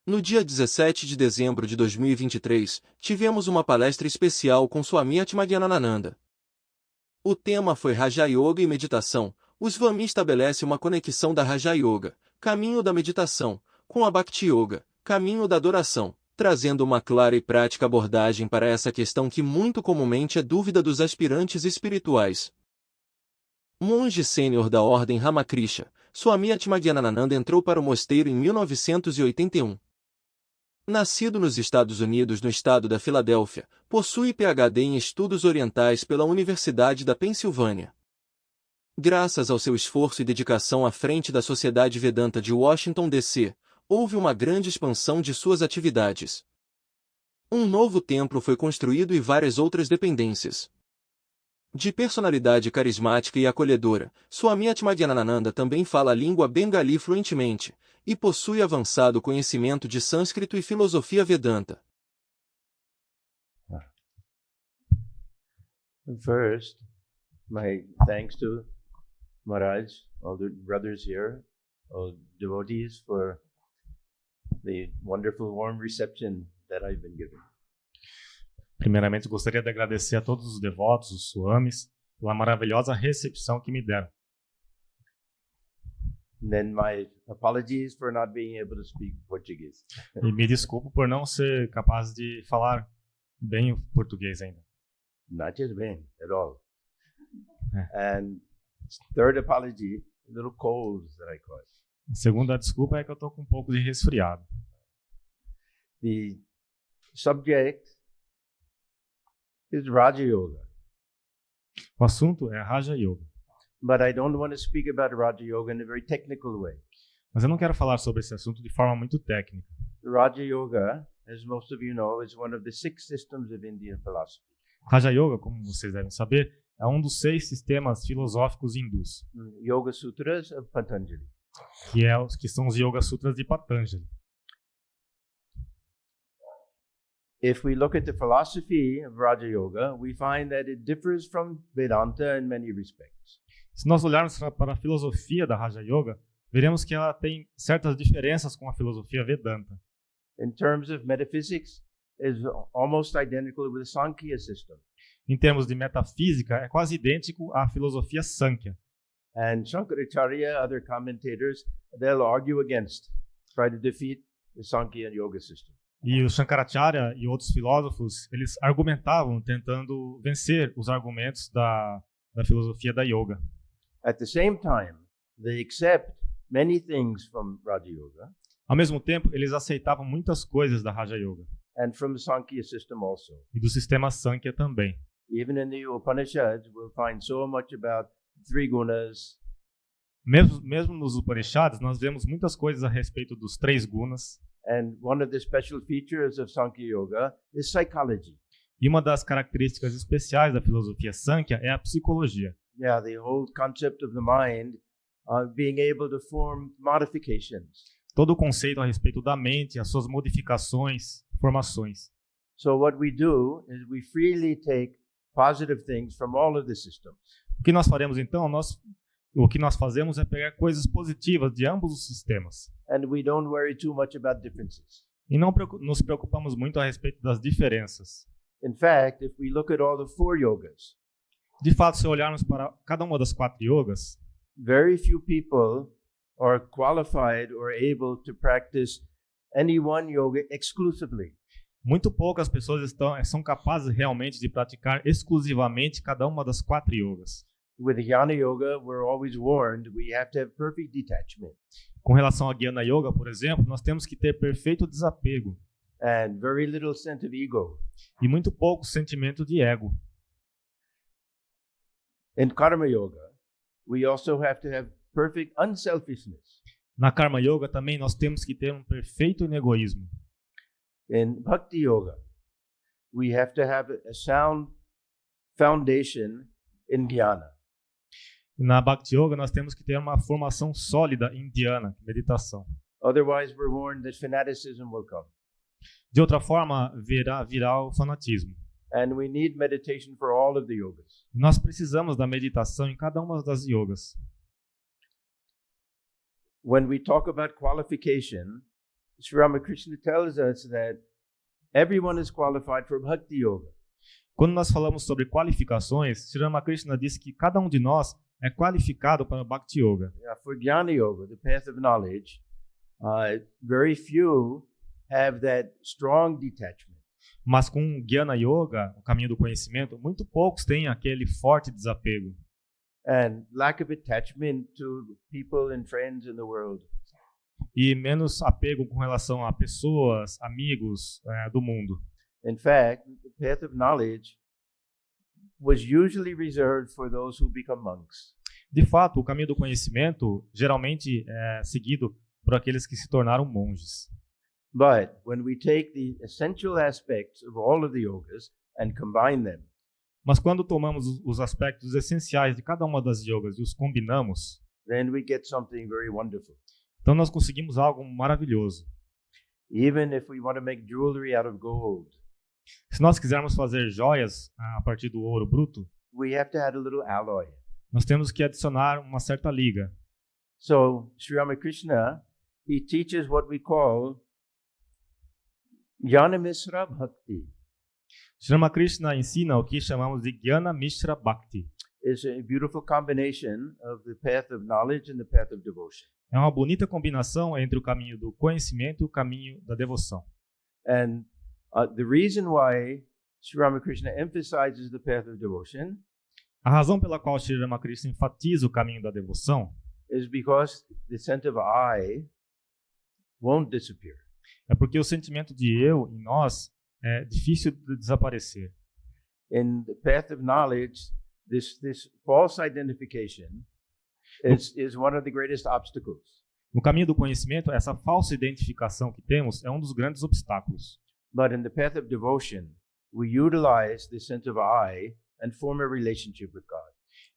No dia 17 de dezembro de 2023, tivemos uma palestra especial com Swami Atmajnanananda. O tema foi Raja Yoga e Meditação. O Swami estabelece uma conexão da Raja Yoga, caminho da meditação, com a Bhakti Yoga, caminho da adoração, trazendo uma clara e prática abordagem para essa questão que muito comumente é dúvida dos aspirantes espirituais. Monge sênior da Ordem Ramakrishna, Swami Atmajnanananda entrou para o mosteiro em 1981. Nascido nos Estados Unidos no estado da Filadélfia, possui PhD em Estudos Orientais pela Universidade da Pensilvânia. Graças ao seu esforço e dedicação à frente da Sociedade Vedanta de Washington, D.C., houve uma grande expansão de suas atividades. Um novo templo foi construído e várias outras dependências. De personalidade carismática e acolhedora, Swami Atmajnanananda também fala a língua bengali fluentemente, e possui avançado conhecimento de sânscrito e filosofia Vedanta. First, my thanks to Maharaj, all the brothers here, all devotees for the wonderful warm reception that I've been given. Primeiramente, gostaria de agradecer a todos os devotos, os swamis, pela maravilhosa recepção que me deram. And then my apologies for not being able to speak Portuguese. E me desculpo por não ser capaz de falar bem o português ainda. Not just been at all. And third apology, a little colds that I caught. A segunda desculpa é que eu estou com um pouco de resfriado. The subject is Raja Yoga. O assunto é Raja Yoga. But I don't want to speak about Raja Yoga in a very technical way. Mas eu não quero falar sobre esse assunto de forma muito técnica. Raja Yoga, as most of you know, is one of the 6 systems of Indian philosophy. Raja Yoga, como vocês devem saber, é um dos 6 sistemas filosóficos hindus. Yoga Sutras of Patanjali. Que são os Yoga Sutras de Patanjali. If we look at the philosophy of Raja Yoga, we find that it differs from Vedanta in many respects. Se nós olharmos para a filosofia da Raja Yoga, veremos que ela tem certas diferenças com a filosofia Vedanta. In terms of metaphysics, is almost identical with the Sankhya system. Em termos de metafísica, é quase idêntico à filosofia Sankhya. And Shankaracharya, other commentators, they'll argue against, try to defeat the Sankhya Yoga system. E o Shankaracharya e outros filósofos, eles argumentavam tentando vencer os argumentos da filosofia da Yoga. At the same time, they accept many things from Raja Yoga. Ao mesmo tempo, eles aceitavam muitas coisas da Raja Yoga. And from the Sankhya system also. E do sistema Sankhya também. Even in the Upanishads, we'll find so much about 3 gunas. Mesmo nos Upanishads, nós vemos muitas coisas a respeito dos 3 gunas. And one of the special features of Sankhya Yoga is psychology. E uma das características especiais da filosofia Sankhya é a psicologia. Yeah, the whole concept of the mind being able to form modifications. Todo o conceito a respeito da mente, as suas modificações, formações. So what we do is we freely take positive things from all of the systems. O que nós faremos então? O que nós fazemos é pegar coisas positivas de ambos os sistemas. And we don't worry too much about differences. E não nos preocupamos muito a respeito das diferenças. In fact, if we look at all the 4 yogas, de fato, se olharmos para cada uma das 4 yogas, very few people are qualified or able to practice any one yoga exclusively. Muito poucas pessoas são capazes realmente de praticar exclusivamente cada uma das 4 yogas. With Jnana Yoga, we're always warned we have to have perfect detachment. Com relação a Jnana Yoga, por exemplo, nós temos que ter perfeito desapego. And very little sense of ego. E muito pouco sentimento de ego. In Karma Yoga, we also have to have perfect unselfishness. Na Karma Yoga também nós temos que ter um perfeito egoísmo. In Bhakti Yoga, we have to have a sound foundation in Dhyana. Na Bhakti Yoga nós temos que ter uma formação sólida em Dhyana, meditação. Otherwise, we're warned that fanaticism will come. De outra forma, virá o fanatismo. And we need meditation for all of the yogas. Nós precisamos da meditação em cada uma das yogas. When we talk about qualification, Sri Ramakrishna tells us that everyone is qualified for bhakti yoga. Quando nós falamos sobre qualificações, Sri Ramakrishna disse que cada um de nós é qualificado para Bhakti Yoga. For Jnana Yoga, the path of knowledge, very few have that strong detachment. Mas com Jnana Yoga, o caminho do conhecimento, muito poucos têm aquele forte desapego. And lack of attachment to people and friends in the world. E menos apego com relação a pessoas, amigos do mundo. In fact, the path of knowledge was usually reserved for those who become monks. De fato, o caminho do conhecimento geralmente é seguido por aqueles que se tornaram monges. But when we take the essential aspects of all of the yogas and combine them, mas quando tomamos os aspectos essenciais de cada uma das yogas e os combinamos, then we get something very wonderful. Então nós conseguimos algo maravilhoso. Even if we want to make jewelry out of gold, se nós quisermos fazer joias a partir do ouro bruto, we have to add a little alloy. Nós temos que adicionar uma certa liga. So Sri Ramakrishna, he teaches what we call Jnana Mishra Bhakti. Sri Ramakrishna ensina o que chamamos de Jnana Mishra Bhakti. It's a beautiful combination of the path of knowledge and the path of devotion. É uma bonita combinação entre o caminho do conhecimento e o caminho da devoção. And the reason why Sri Ramakrishna emphasizes the path of devotion, a razão pela qual Sri Ramakrishna enfatiza o caminho da devoção, is because the sense of I won't disappear. É porque o sentimento de eu em nós é difícil de desaparecer. In the path of knowledge, this false identification is one of the greatest obstacles. No caminho do conhecimento, essa falsa identificação que temos é um dos grandes obstáculos. But in the path of devotion, we utilize the sense of I and form a relationship with God.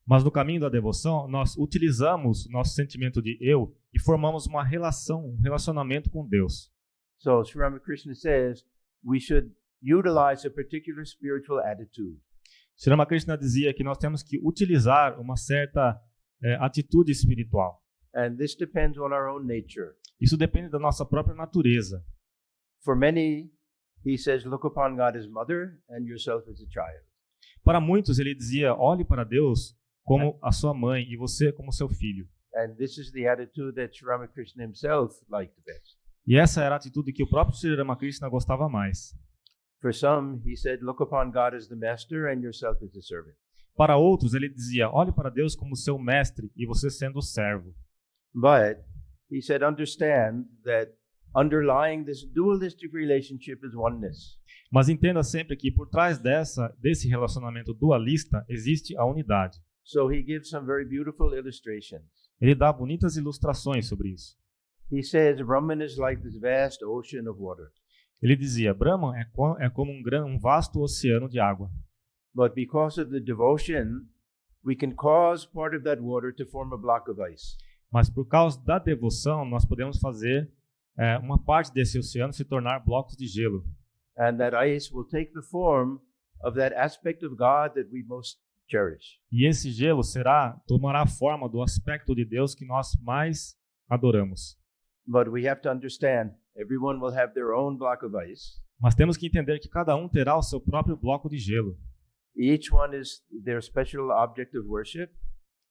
Mas no caminho da devoção, nós utilizamos o nosso sentimento de eu e formamos uma relação, um relacionamento com Deus. So Sri Ramakrishna says we should utilize a particular spiritual attitude. Sri Ramakrishna dizia que nós temos que utilizar uma certa atitude espiritual. And this depends on our own nature. Isso depende da nossa própria natureza. For many, he says, look upon God as mother and yourself as a child. Para muitos ele dizia, olhe para Deus como a sua mãe e você como seu filho. And this is the attitude that Sri Ramakrishna himself liked best. E essa era a atitude que o próprio Sri Ramakrishna gostava mais. For some, he said, look upon God as the master and yourself as the servant. Para outros, ele dizia, olhe para Deus como seu mestre e você sendo o servo. But he said, understand that underlying this dualistic relationship is oneness. Mas entenda sempre que por trás desse relacionamento dualista existe a unidade. So he gives some very beautiful illustrations. Ele dá bonitas ilustrações sobre isso. He says, Brahman is like this vast ocean of water. Ele dizia, Brahman é como um vasto oceano de água. But because of the devotion, we can cause part of that water to form a block of ice. Mas por causa da devoção, nós podemos fazer uma parte desse oceano se tornar blocos de gelo. And that ice will take the form of that aspect of God that we most cherish. E esse gelo tomará a forma do aspecto de Deus que nós mais adoramos. But we have to understand, everyone will have their own block of ice. Mas temos que entender que cada um terá o seu próprio bloco de gelo. Each one is their special object of worship.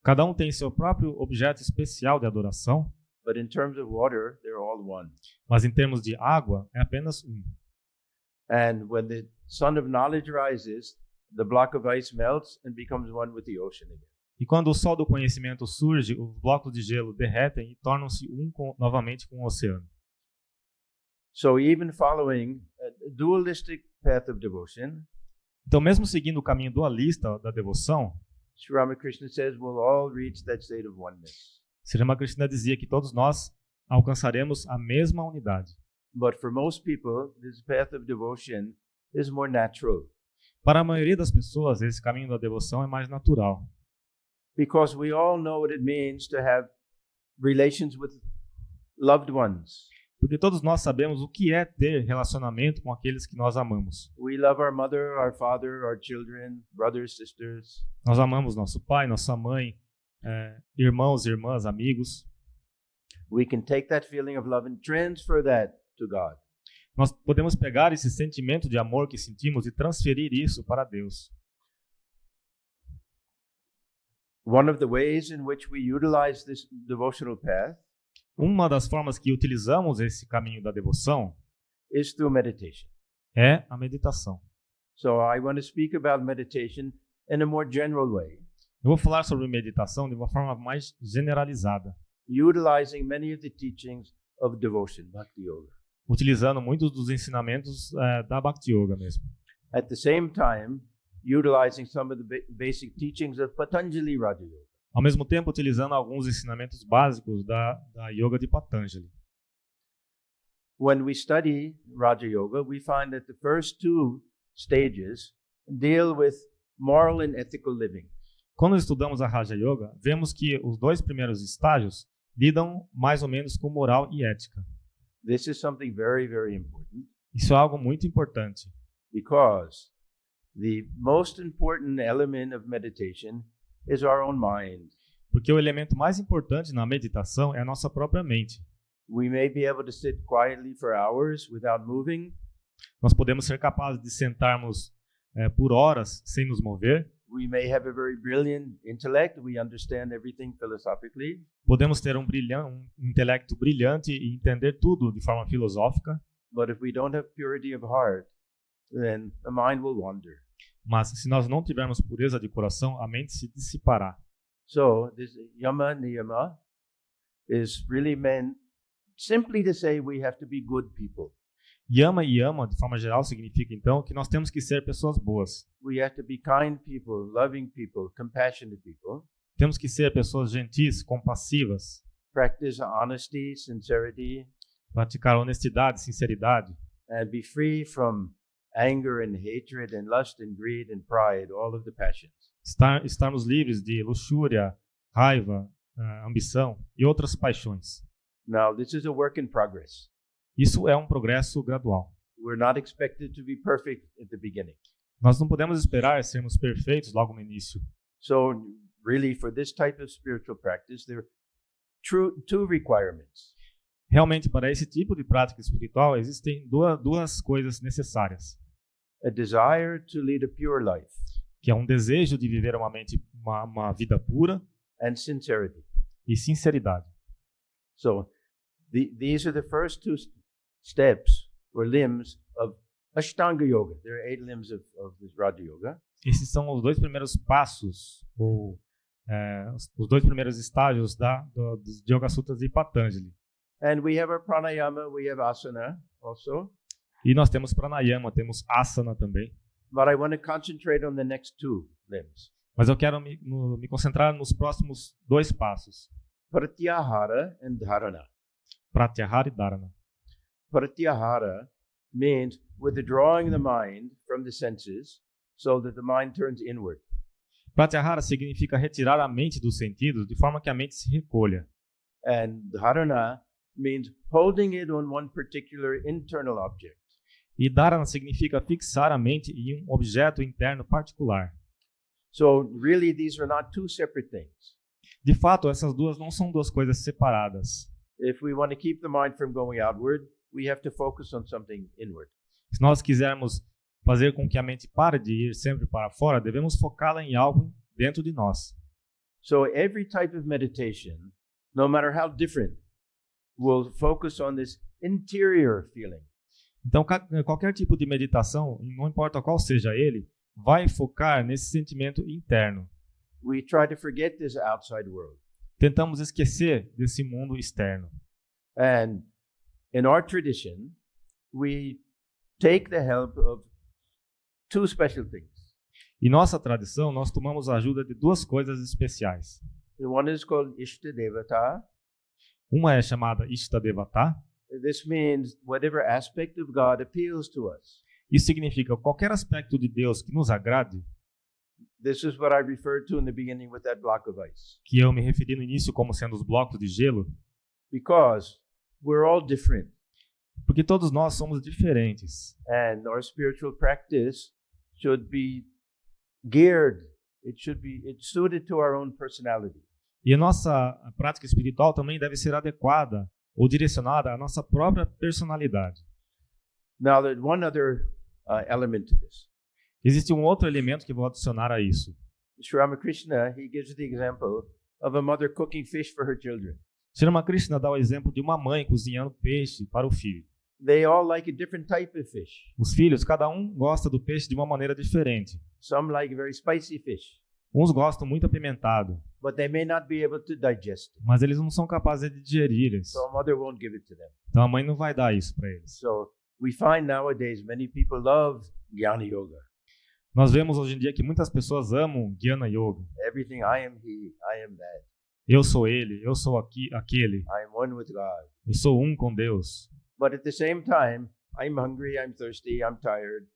Cada um tem seu próprio objeto especial de adoração. But in terms of water, they're all one. Mas em termos de água, é apenas um. And when the sun of knowledge rises, the block of ice melts and becomes one with the ocean again. E quando o sol do conhecimento surge, os blocos de gelo derretem e tornam-se novamente com o oceano. So even following a dualistic path of devotion, então mesmo seguindo o caminho dualista da devoção, Sri Ramakrishna says we'll all reach that state of oneness. Sri Ramakrishna dizia que todos nós alcançaremos a mesma unidade. But for most people, this path of devotion is more natural. Para a maioria das pessoas, esse caminho da devoção é mais natural. Because we all know what it means to have relations with loved ones. Porque todos nós sabemos o que é ter relacionamento com aqueles que nós amamos. We love our mother, our father, our children, brothers, sisters. Nós amamos nosso pai, nossa mãe, irmãos, irmãs, amigos. We can take that feeling of love and transfer that to God. Nós podemos pegar esse sentimento de amor que sentimos e transferir isso para Deus. One of the ways in which we utilize this devotional path Uma das formas que utilizamos esse caminho da devoção is through meditation. é a meditação. So I want to speak about meditation in a more general way, Eu vou falar sobre meditação de uma forma mais generalizada, utilizing many of the teachings of devotion, bhakti yoga. utilizando muitos dos ensinamentos da Bhakti Yoga mesmo. At the same time, utilizing some of the basic teachings of Patanjali Raja Yoga. Ao mesmo tempo, utilizando alguns ensinamentos básicos da Yoga de Patanjali. When we study Raja Yoga, we find that the first two stages deal with moral and ethical living. Quando estudamos a Raja Yoga, vemos que os dois primeiros estágios lidam mais ou menos com moral e ética. This is something very, very important Isso é algo muito importante, because the most important element of meditation is our own mind. porque o elemento mais importante na meditação é a nossa própria mente. We may be able to sit quietly for hours without moving. Nós podemos ser capazes de sentarmos por horas sem nos mover. We may have a very brilliant intellect. We understand everything philosophically. Podemos ter um intelecto brilhante e entender tudo de forma filosófica, But if we don't have purity of heart, then the mind will wander. mas se nós não tivermos pureza de coração, a mente se dissipará. So this yama niyama is really meant simply to say we have to be good people. Yama e yama, de forma geral, significa então que nós temos que ser pessoas boas. We have to be kind people, loving people, compassionate people. Temos que ser pessoas gentis, compassivas, Practice honesty, sincerity, praticar honestidade, sinceridade, and be free from anger and hatred and lust and greed and pride, all of the passions. estarmos livres de luxúria, raiva, ambição e outras paixões. Now, this is a work in progress. Isso é um progresso gradual. We're not expected to be perfect at the beginning. Nós não podemos esperar sermos perfeitos logo no início. So, really, for this type of spiritual practice, there are two requirements. Realmente, para esse tipo de prática espiritual, existem duas coisas necessárias, A desire to lead a pure life que é um desejo de viver uma vida pura and sincerity. e sinceridade. So, these are the first two steps or limbs of Ashtanga Yoga. There are 8 limbs of this Raja Yoga. Esses são os dois primeiros passos, ou os dois primeiros estágios dos Yoga Sutras de Patanjali. And we have our pranayama, we have asana also. E nós temos pranayama, temos asana também. But I want to concentrate on the next 2 limbs. Mas eu quero me concentrar nos próximos 2 passos, Pratyahara and dharana. pratyahara e dharana. Pratyahara means withdrawing the mind from the senses so that the mind turns inward. Pratyahara significa retirar a mente dos sentidos de forma que a mente se recolha. And dharana means holding it on one particular internal object. E dharana significa fixar a mente em um objeto interno particular. So really these are not 2 separate things. De fato, essas duas não são duas coisas separadas. If we want to keep the mind from going outward, we have to focus on something inward. Se nós quisermos fazer com que a mente pare de ir sempre para fora, devemos focá-la em algo dentro de nós. So every type of meditation, no matter how different, will focus on this interior feeling. Então, qualquer tipo de meditação, não importa qual seja ele, vai focar nesse sentimento interno. We try to forget this outside world. Tentamos esquecer desse mundo externo. And in our tradition, we take the help of 2 special things. Em nossa tradição, nós tomamos a ajuda de 2 coisas especiais. The one is called Ishtadevata. Uma é chamada Ishtadevata. This means whatever aspect of God appeals to us. Isso significa qualquer aspecto de Deus que nos agrade, This is what I referred to in the beginning with that block of ice. que eu me referi no início como sendo os blocos de gelo, Because we're all different. porque todos nós somos diferentes. And our spiritual practice should be geared. It's suited to our own personality. E a nossa prática espiritual também deve ser adequada ou direcionada à nossa própria personalidade. Now, there's one other element to this. Existe um outro elemento que vou adicionar a isso. Sri Ramakrishna, he gives the example of a mother cooking fish for her children. Sri Ramakrishna dá o exemplo de uma mãe cozinhando peixe para o filho. They all like a different type of fish. Os filhos, cada um gosta do peixe de uma maneira diferente. Some like very spicy fish, Uns gostam muito apimentado, but they may not be able to digest it. mas eles não são capazes de digerir isso. So a mother won't give it to them. Então a mãe não vai dar isso para eles. So we find nowadays many people love Jnana Yoga. Nós vemos hoje em dia que muitas pessoas amam Jnana Yoga. Everything, I am he, I am that. Eu sou ele, eu sou aquele, I am one with God. eu sou um com Deus. But at the same time, I'm hungry, I'm thirsty, I'm tired.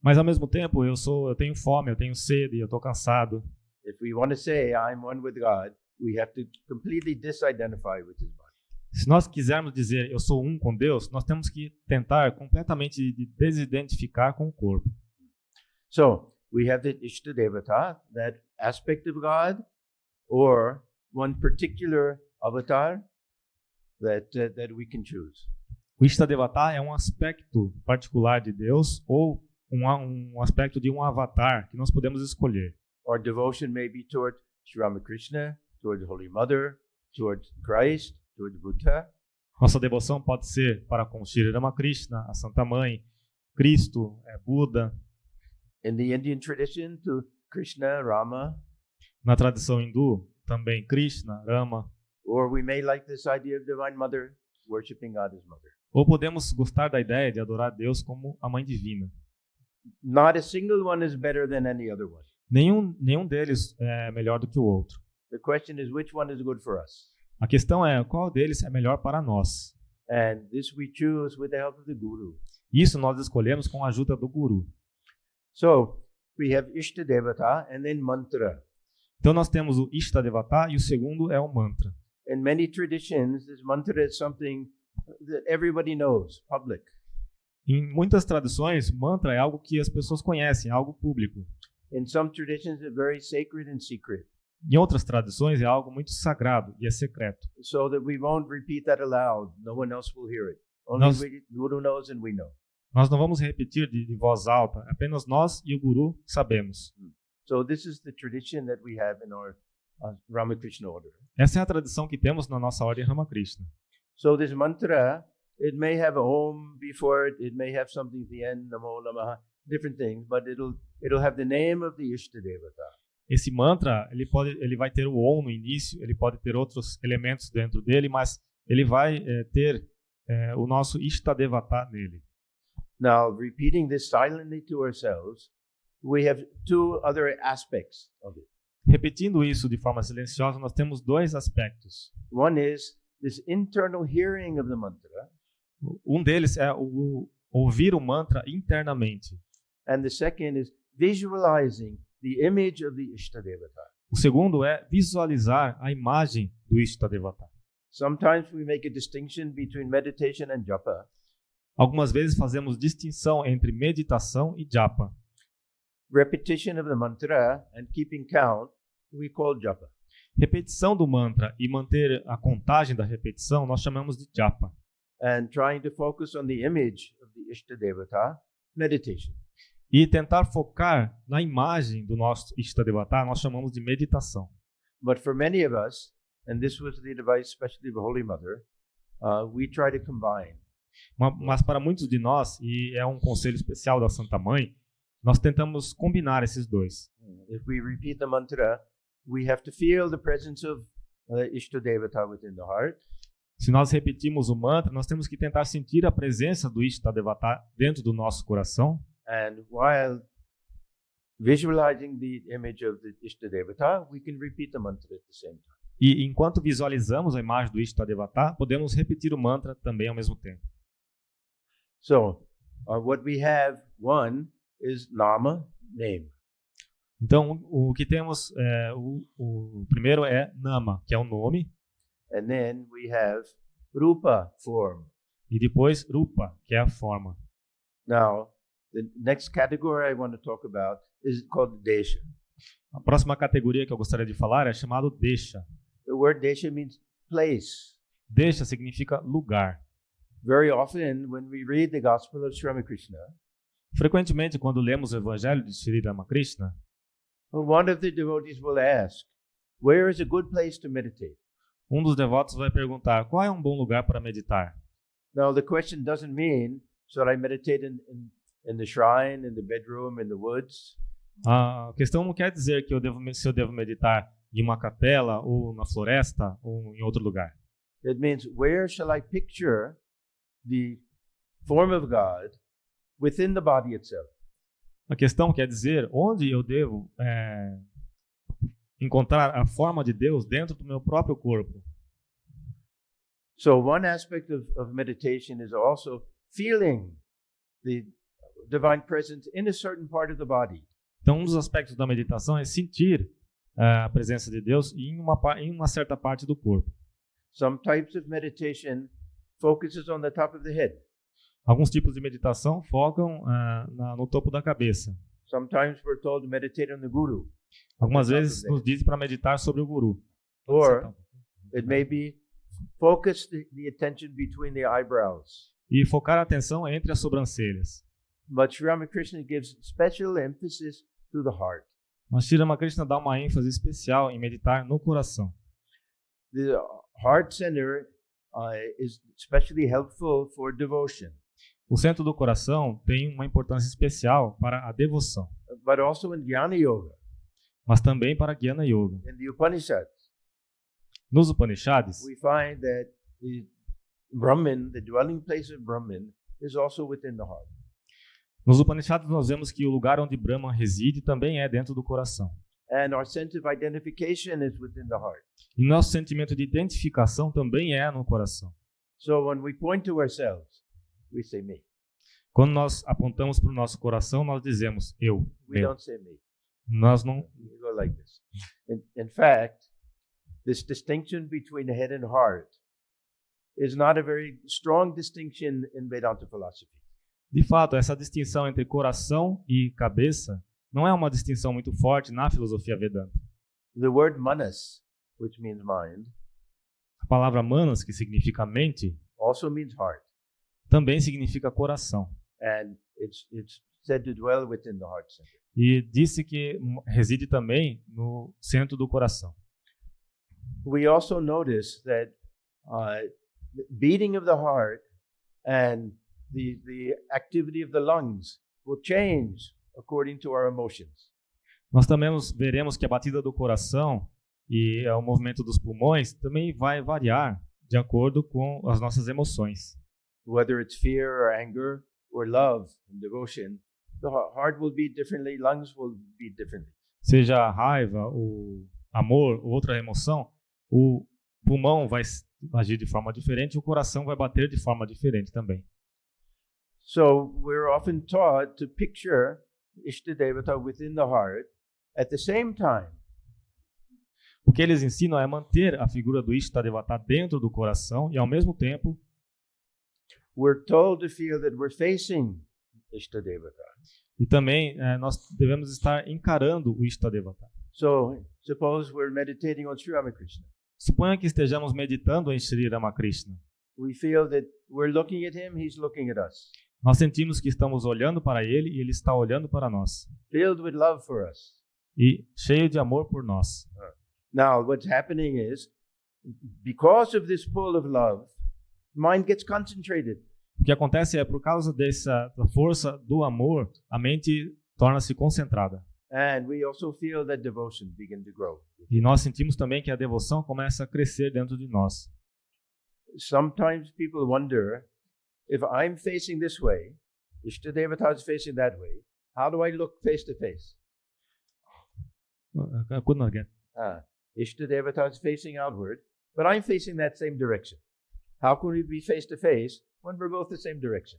Mas ao mesmo tempo eu tenho fome, eu tenho sede, eu estou cansado. If we want to say I'm one with God, we have to completely disidentify with his body. Se nós quisermos dizer eu sou um com Deus, nós temos que tentar completamente desidentificar com o corpo. So we have the Ishtadevata, that aspect of God, or one particular avatar that we can choose. O Ishtadevata é um aspecto particular de Deus ou um aspecto de um avatar que nós podemos escolher. Our devotion may be toward Sri Ramakrishna, toward the Holy Mother, toward Christ, toward Buddha. Nossa devoção pode ser para com Sri Ramakrishna, a Santa Mãe, Cristo, Buda. In the Indian tradition, to Krishna, Rama. Na tradição hindu, também Krishna, Rama. Or we may like this idea of Divine Mother, worshiping God as Mother. Ou podemos gostar da ideia de adorar Deus como a Mãe Divina. Not a single one is better than any other one. Nenhum deles é melhor do que o outro. The question is which one is good for us. A questão é qual deles é melhor para nós. And this we choose with the help of the Guru. Isso nós escolhemos com a ajuda do Guru. So we have Ishtadevata and then mantra. Então nós temos o Ishtadevata e o segundo é o mantra. In many traditions, this mantra is something that everybody knows, public. Em muitas tradições, mantra é algo que as pessoas conhecem, algo público. In some traditions, it's very sacred and secret. Em outras tradições, é algo muito sagrado e é secreto. So that we won't repeat that aloud. No one else will hear it. Only Guru knows and we know. Nós não vamos repetir de voz alta, apenas nós e o Guru sabemos. So this is the tradition that we have in our Ramakrishna order. Essa é a tradição que temos na nossa Ordem Ramakrishna. So this mantra, it may have a Om before it, it may have something at the end, Namo Namaha, different things, but it'll have the name of the Ishtadevata. Esse mantra, ele vai ter o Om no início, ele pode ter outros elementos dentro dele, mas ele vai ter o nosso Ishtadevata nele. Now, repeating this silently to ourselves, we have two other aspects of it. Repetindo isso de forma silenciosa, nós temos dois aspectos. One is this internal hearing of the mantra. Um deles é o ouvir o mantra internamente. And the second is visualizing the image of the Ishtadevata. O segundo é visualizar a imagem do Ishtadevata. Sometimes we make a distinction between meditation and japa. Algumas vezes fazemos distinção entre meditação e japa. Repetition of the mantra and keeping count we call japa. Repetição do mantra e manter a contagem da repetição nós chamamos de japa. And trying to focus on the image of the Ishtadevata, meditation. E tentar focar na imagem do nosso Ishtadevata nós chamamos de meditação. But for many of us, and this was the advice especially of the Holy Mother, we try to combine. Mas para muitos de nós, e é um conselho especial da Santa Mãe, nós tentamos combinar esses dois. If we repeat the mantra, we have to feel the presence of Ishtadevata within the heart. Se nós repetimos o mantra, nós temos que tentar sentir a presença do Ishtadevata dentro do nosso coração. And while visualizing the image of the Ishtadevata, we can repeat the mantra at the same time. E enquanto visualizamos a imagem do Ishtadevata, podemos repetir o mantra também ao mesmo tempo. So, what we have, one, is nama, name. Então, o que temos, o primeiro é nama, que é o nome. And then we have rupa, form. E depois rupa, que é a forma. Now, the next category I want to talk about is called desha. A próxima categoria que eu gostaria de falar é chamado desha. The word desha means place. Desha significa lugar. Very often, when we read the Gospel of Swami Krishna, Frequentemente, quando lemos o Evangelho de Sri Ramakrishna, one of the devotees will ask, where is a good place to meditate? um dos devotos vai perguntar: qual é um bom lugar para meditar? Now, the question doesn't mean, should I meditate in the shrine, in the bedroom, in the woods? A questão não quer dizer que se eu devo meditar em uma capela, ou na floresta, ou em outro lugar. It means, where shall I picture the form of God within the body itself? A questão quer dizer onde eu devo encontrar a forma de Deus dentro do meu próprio corpo. So one aspect of meditation is also feeling the divine presence in a certain part of the body. Então, um dos aspectos da meditação é sentir a presença de Deus em uma certa parte do corpo. Some types of meditation focuses on the top of the head. Alguns tipos de meditação focam no topo da cabeça. Sometimes we're told to meditate on the guru. Algumas vezes nos dizem para meditar sobre o guru. Or it may be focus the attention between the eyebrows. E focar a atenção entre as sobrancelhas. But Sri Ramakrishna gives special emphasis to the heart. Mas Sri Ramakrishna dá uma ênfase especial em meditar no coração. The heart center is especially helpful for devotion. O centro do coração tem uma importância especial para a devoção, But also in Jnana Yoga, mas também para a Jnana Yoga. in the Upanishads, Nos Upanishads, we find that the Brahman, the dwelling place of Brahman, is also within the heart. nos Upanishads nós vemos que o lugar onde Brahman reside também é dentro do coração. And our sense of identification is within the heart. E nosso sentimento de identificação também é no coração. So when we point to ourselves, we say me. Quando nós apontamos para o nosso coração, nós dizemos eu, We meu. don't say me. Nós não. We go like this. In fact, this distinction between the head and heart is not a very strong distinction in Vedanta philosophy. De fato, essa distinção entre coração e cabeça não é uma distinção muito forte na filosofia Vedanta. The word manas, which means mind, A palavra manas, que significa mente, also means heart. também significa coração. And it's said to dwell within the heart center. E disse que reside também no centro do coração. We also notice that the beating of the heart and the activity of the lungs will change according to our emotions. Nós também veremos que a batida do coração e o movimento dos pulmões também vai variar de acordo com as nossas emoções. Whether it's fear or anger or love and devotion, the heart will beat differently, lungs will beat differently. Seja a raiva, o amor ou outra emoção, o pulmão vai agir de forma diferente e o coração vai bater de forma diferente também. So we're often taught to picture Ishtadevata within the heart at the same time. O que eles ensinam é manter a figura do Ishtadevata dentro do coração e, ao mesmo tempo, We're told to feel that we're facing Ishtadevata. e também nós devemos estar encarando o Ishtadevata. So suppose we're meditating on Sri Ramakrishna. Suponha que estejamos meditando em Sri Ramakrishna. We feel that we're looking at him, he's looking at us. Nós sentimos que estamos olhando para ele e ele está olhando para nós. Filled with love for us. E cheio de amor por nós. Now, what's happening is, because of this pull of love, mind gets concentrated. O que acontece é, por causa da força do amor, a mente torna-se concentrada. And we also feel that devotion begin to grow. E nós sentimos também que a devoção começa a crescer dentro de nós. Sometimes people wonder, if I'm facing this way, Ishtadevata is facing that way, how do I look face to face? I could not get. Ishtadevata is facing outward, but I'm facing that same direction. How can we be face to face when we're both the same direction?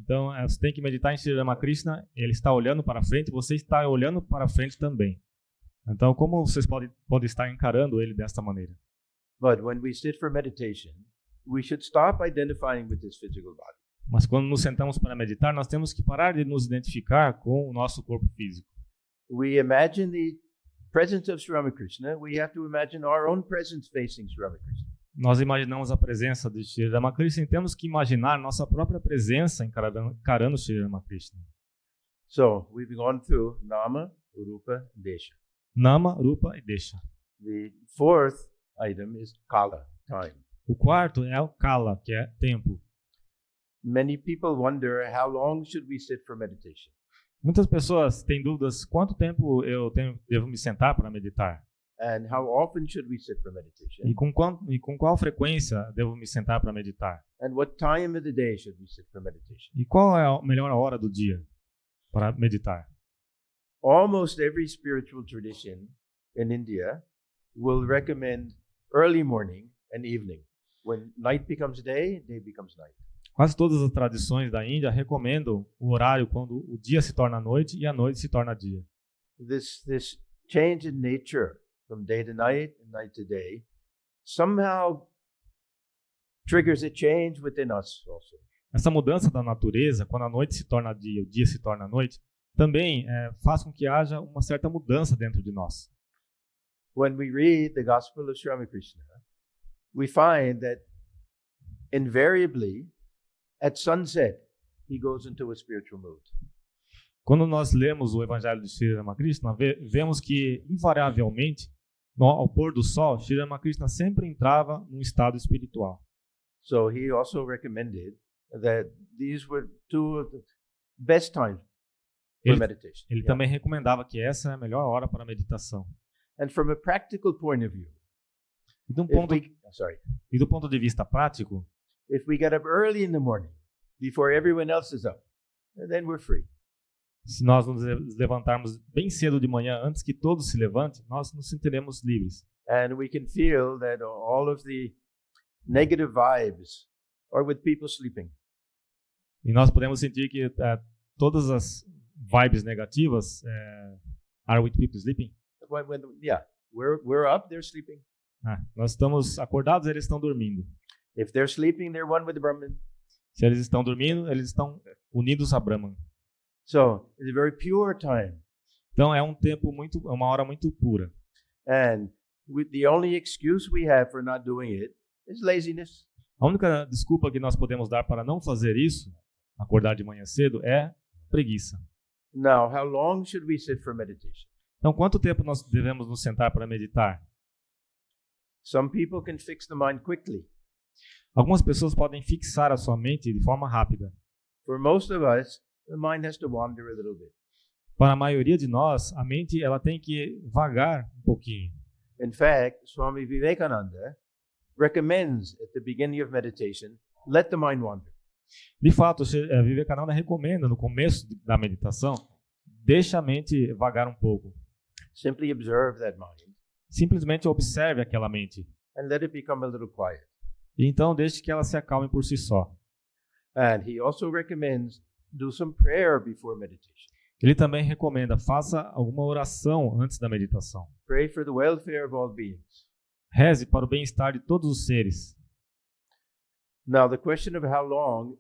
Então você tem que meditar em Sri Ramakrishna, ele está olhando para frente, você está olhando para frente também. Então, como vocês podem estar encarando ele desta maneira? But when we sit for meditation, we should stop identifying with this physical body. Mas quando nos sentamos para meditar, nós temos que parar de nos identificar com o nosso corpo físico. We imagine the presence of Sri Ramakrishna, we have to imagine our own presence facing Sri Ramakrishna. Nós imaginamos a presença de Shri Ramakrishna e temos que imaginar nossa própria presença encarando Shri Ramakrishna. So we've gone through Nama, Rupa, Desha. Nama, Rupa e Desha. The fourth item is Kala, time. O quarto é o Kala, que é tempo. Many people wonder how long should we sit for meditation? Muitas pessoas têm dúvidas quanto tempo devo me sentar para meditar. And how often should we sit for meditation? E com qual frequência devo me sentar para meditar? And what time of the day should we sit for meditation? E qual é a melhor hora do dia para meditar? Almost every spiritual tradition in India will recommend early morning and evening. When night becomes day, day becomes night. Quase todas as tradições da Índia recomendam o horário quando o dia se torna noite e a noite se torna dia. This change in nature from day to night and night to day somehow triggers a change within us also. Essa mudança da natureza, quando a noite se torna dia, o dia se torna noite, também faz com que haja uma certa mudança dentro de nós. When we read the Gospel of Swami Krishna, we find that invariably at sunset he goes into a spiritual mood. Quando nós lemos o Evangelho de Shri Ramakrishna, vemos que invariavelmente ao pôr do sol, Shri Ramakrishna sempre entrava num estado espiritual. So he also recommended that these were two of the best times for meditation. Ele também recomendava que essa é a melhor hora para a meditação. And from a practical point of view, E do ponto de vista prático, if we get up early in the morning before everyone else is up, then we're free. se nós nos levantarmos bem cedo de manhã, antes que todos se levantem, nós nos sentiremos livres. And we can feel that all of the negative vibes are with people sleeping. E nós podemos sentir que todas as vibes negativas are with people sleeping. We're up, they're sleeping. Nós estamos acordados, eles estão dormindo. If they're sleeping, they're one with the Brahman. Se eles estão dormindo, eles estão unidos a Brahman. So it's a very pure time. Então é uma hora muito pura. And the only excuse we have for not doing it is laziness. A única desculpa que nós podemos dar para não fazer isso, acordar de manhã cedo, é preguiça. Now, how long should we sit for meditation? Então, quanto tempo nós devemos nos sentar para meditar? Some people can fix the mind quickly. Algumas pessoas podem fixar a sua mente de forma rápida. For most of us, the mind has to wander a little bit. Para a maioria de nós, a mente ela tem que vagar um pouquinho. In fact, Swami Vivekananda recommends at the beginning of meditation, let the mind wander. De fato, Vivekananda recomenda no começo da meditação, deixa a mente vagar um pouco. Simply observe that mind. Simplesmente observe aquela mente. And let it become a little quiet. E então deixe que ela se acalme por si só. And he also recommends do some prayer before meditation. Ele também recomenda, faça alguma oração antes da meditação. Pray for the welfare of all beings. Reze para o bem-estar de todos os seres. Now, the question of how long,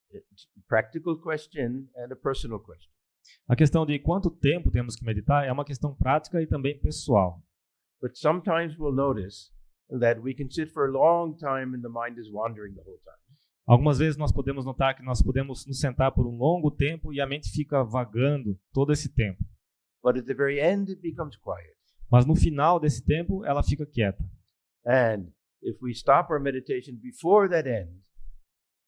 it's a practical question and a personal question. A questão de quanto tempo temos que meditar é uma questão prática e também pessoal. But sometimes we'll notice that we can sit for a long time and the mind is wandering the whole time. Algumas vezes nós podemos notar que nós podemos nos sentar por um longo tempo e a mente fica vagando todo esse tempo. But at the very end it becomes quiet. Mas no final desse tempo ela fica quieta. And if we stop our meditation before that end,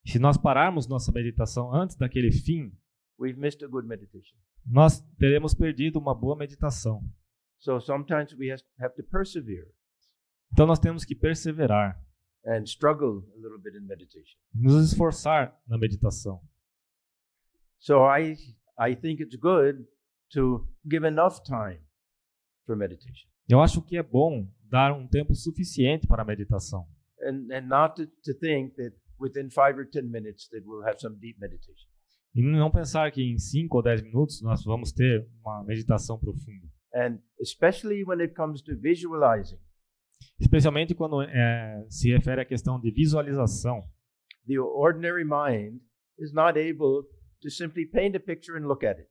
se nós pararmos nossa meditação antes daquele fim, we've missed a good meditation. Nós teremos perdido uma boa meditação. So sometimes we have to persevere. Então nós temos que perseverar. And struggle a little bit in meditation. Nos esforçar na meditação. So I think it's good to give enough time for meditation. Eu acho que é bom dar um tempo suficiente para a meditação. And not to think that within 5 or 10 minutes that we'll have some deep meditation. E não pensar que em 5 ou 10 minutos nós vamos ter uma meditação profunda. And especially when it comes to visualizing. Especialmente quando se refere à questão de visualização. The ordinary mind is not able to simply paint a picture and look at it.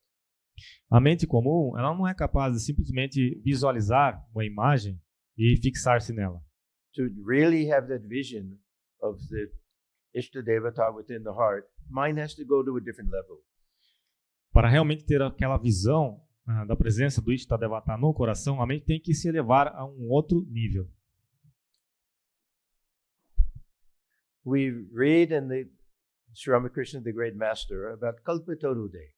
A mente comum, ela não é capaz de simplesmente visualizar uma imagem e fixar-se nela. to really have that vision of the Ishtadevata within the heart, mine has to go to a different level. Para realmente ter aquela visão da presença do Ishtadevata no coração, a mente tem que se elevar a um outro nível. We read in the Swami Ramakrishna, the Great Master, about Kalpataru Day.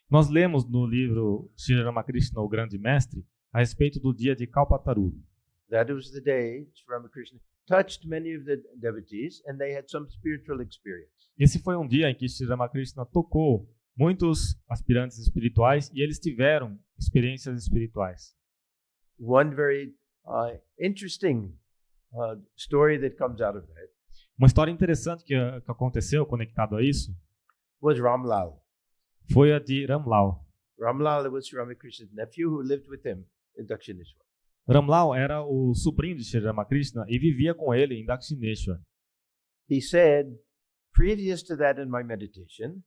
Nós lemos no livro Swami Ramakrishna, o Grande Mestre, a respeito do dia de Kalpataru. That was the day Swami Ramakrishna touched many of the devotees and they had some spiritual experience. Esse foi um dia em que Swami Ramakrishna tocou muitos aspirantes espirituais e eles tiveram experiências espirituais. One very interesting story that comes out of that Uma história interessante que aconteceu conectado a isso was Ramlal. foi a de Ramlal. Ramlal was Swami Ramakrishna's nephew who lived with him in Dakshineshwar. Ramlal era o sobrinho de Sri Ramakrishna e vivia com ele em Dakshineshwar. He said, previous to that in my meditation,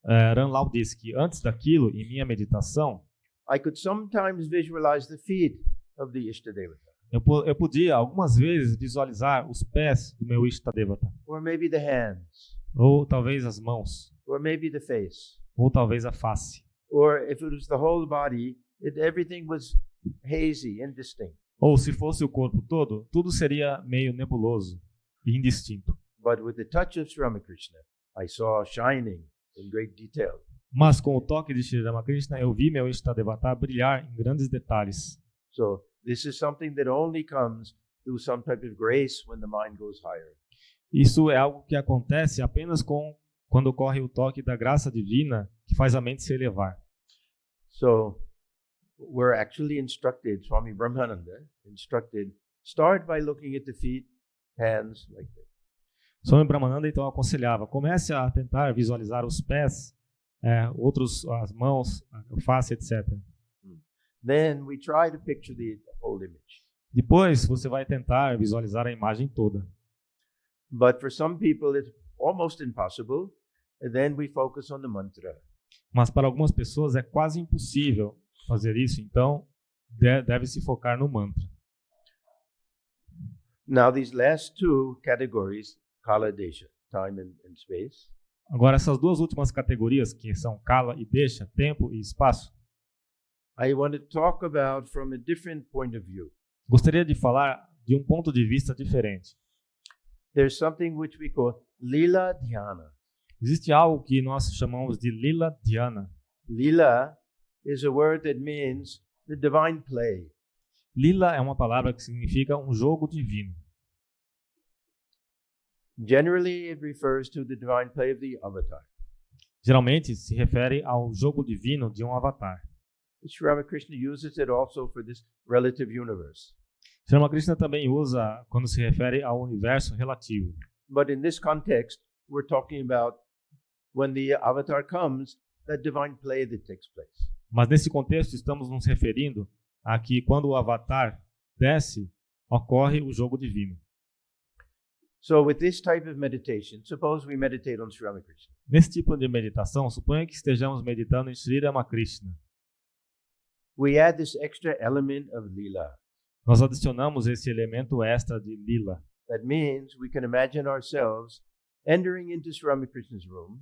Ramlal disse que antes daquilo, em minha meditação, I could sometimes visualize the feet of the Ishtadevata. eu podia algumas vezes visualizar os pés do meu Ishtadevata, Or maybe the hands, ou talvez as mãos, or maybe the face, ou talvez a face. or if it was the whole body, everything was hazy, indistinct. Ou se fosse o corpo todo, tudo seria meio nebuloso e indistinto. But with the touch of Sri Ramakrishna, I saw shining in great detail. Mas com o toque de Sri Ramakrishna, eu vi meu Ishtadevata brilhar em grandes detalhes. So this is something that only comes through some type of grace when the mind goes higher. Isso é algo que acontece apenas quando ocorre o toque da graça divina que faz a mente se elevar. So we're actually instructed, Swami Brahmananda instructed, start by looking at the feet, hands, like that. Swami Brahmananda então aconselhava, comece a tentar visualizar os pés, as mãos, a face, etc. Then we try to picture the whole image. Depois você vai tentar visualizar a imagem toda. But for some people it's almost impossible, and then we focus on the mantra. Mas para algumas pessoas é quase impossível fazer isso, então deve-se focar no mantra. Now these last two categories, Kala Desha, time and space, Agora essas duas últimas categorias, que são Kala e Desha, tempo e espaço, I want to talk about from a different point of view. gostaria de falar de um ponto de vista diferente. There's something which we call Lila Dhyana. Existe algo que nós chamamos de Lila Dhyana. Lila is a word that means the divine play. Lila é uma palavra que significa um jogo divino. Generally, it refers to the divine play of the avatar. Geralmente se refere ao jogo divino de um avatar. Sri Ramakrishna uses it also for this relative universe. Sri Ramakrishna também usa quando se refere ao universo relativo. But in this context, we're talking about when the avatar comes, that divine play that takes place. Mas nesse contexto estamos nos referindo a que quando o avatar desce, ocorre o jogo divino. So with this type of meditation, suppose we meditate on Sri Ramakrishna. Nesse tipo de meditação, suponha que estejamos meditando em Sri Ramakrishna. We add this extra element of lila. Nós adicionamos esse elemento extra de lila. That means we can imagine ourselves entering into Sri Ramakrishna's room.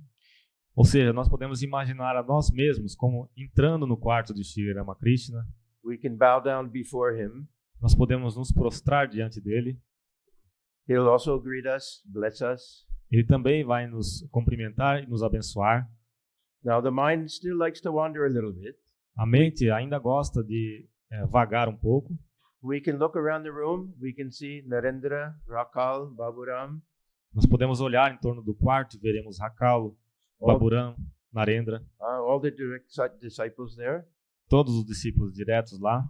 Ou seja, nós podemos imaginar a nós mesmos como entrando no quarto de Sri Ramakrishna. We can bow down before him. Nós podemos nos prostrar diante dele. He'll also greet us, bless us. Ele também vai nos cumprimentar e nos abençoar. Now the mind still likes to wander a little bit. A mente ainda gosta de vagar um pouco. We can look around the room. We can see Narendra, Rakal, Baburam. Nós podemos olhar em torno do quarto e veremos Rakal, Baburam, Narendra, All the direct disciples there. todos os discípulos diretos lá.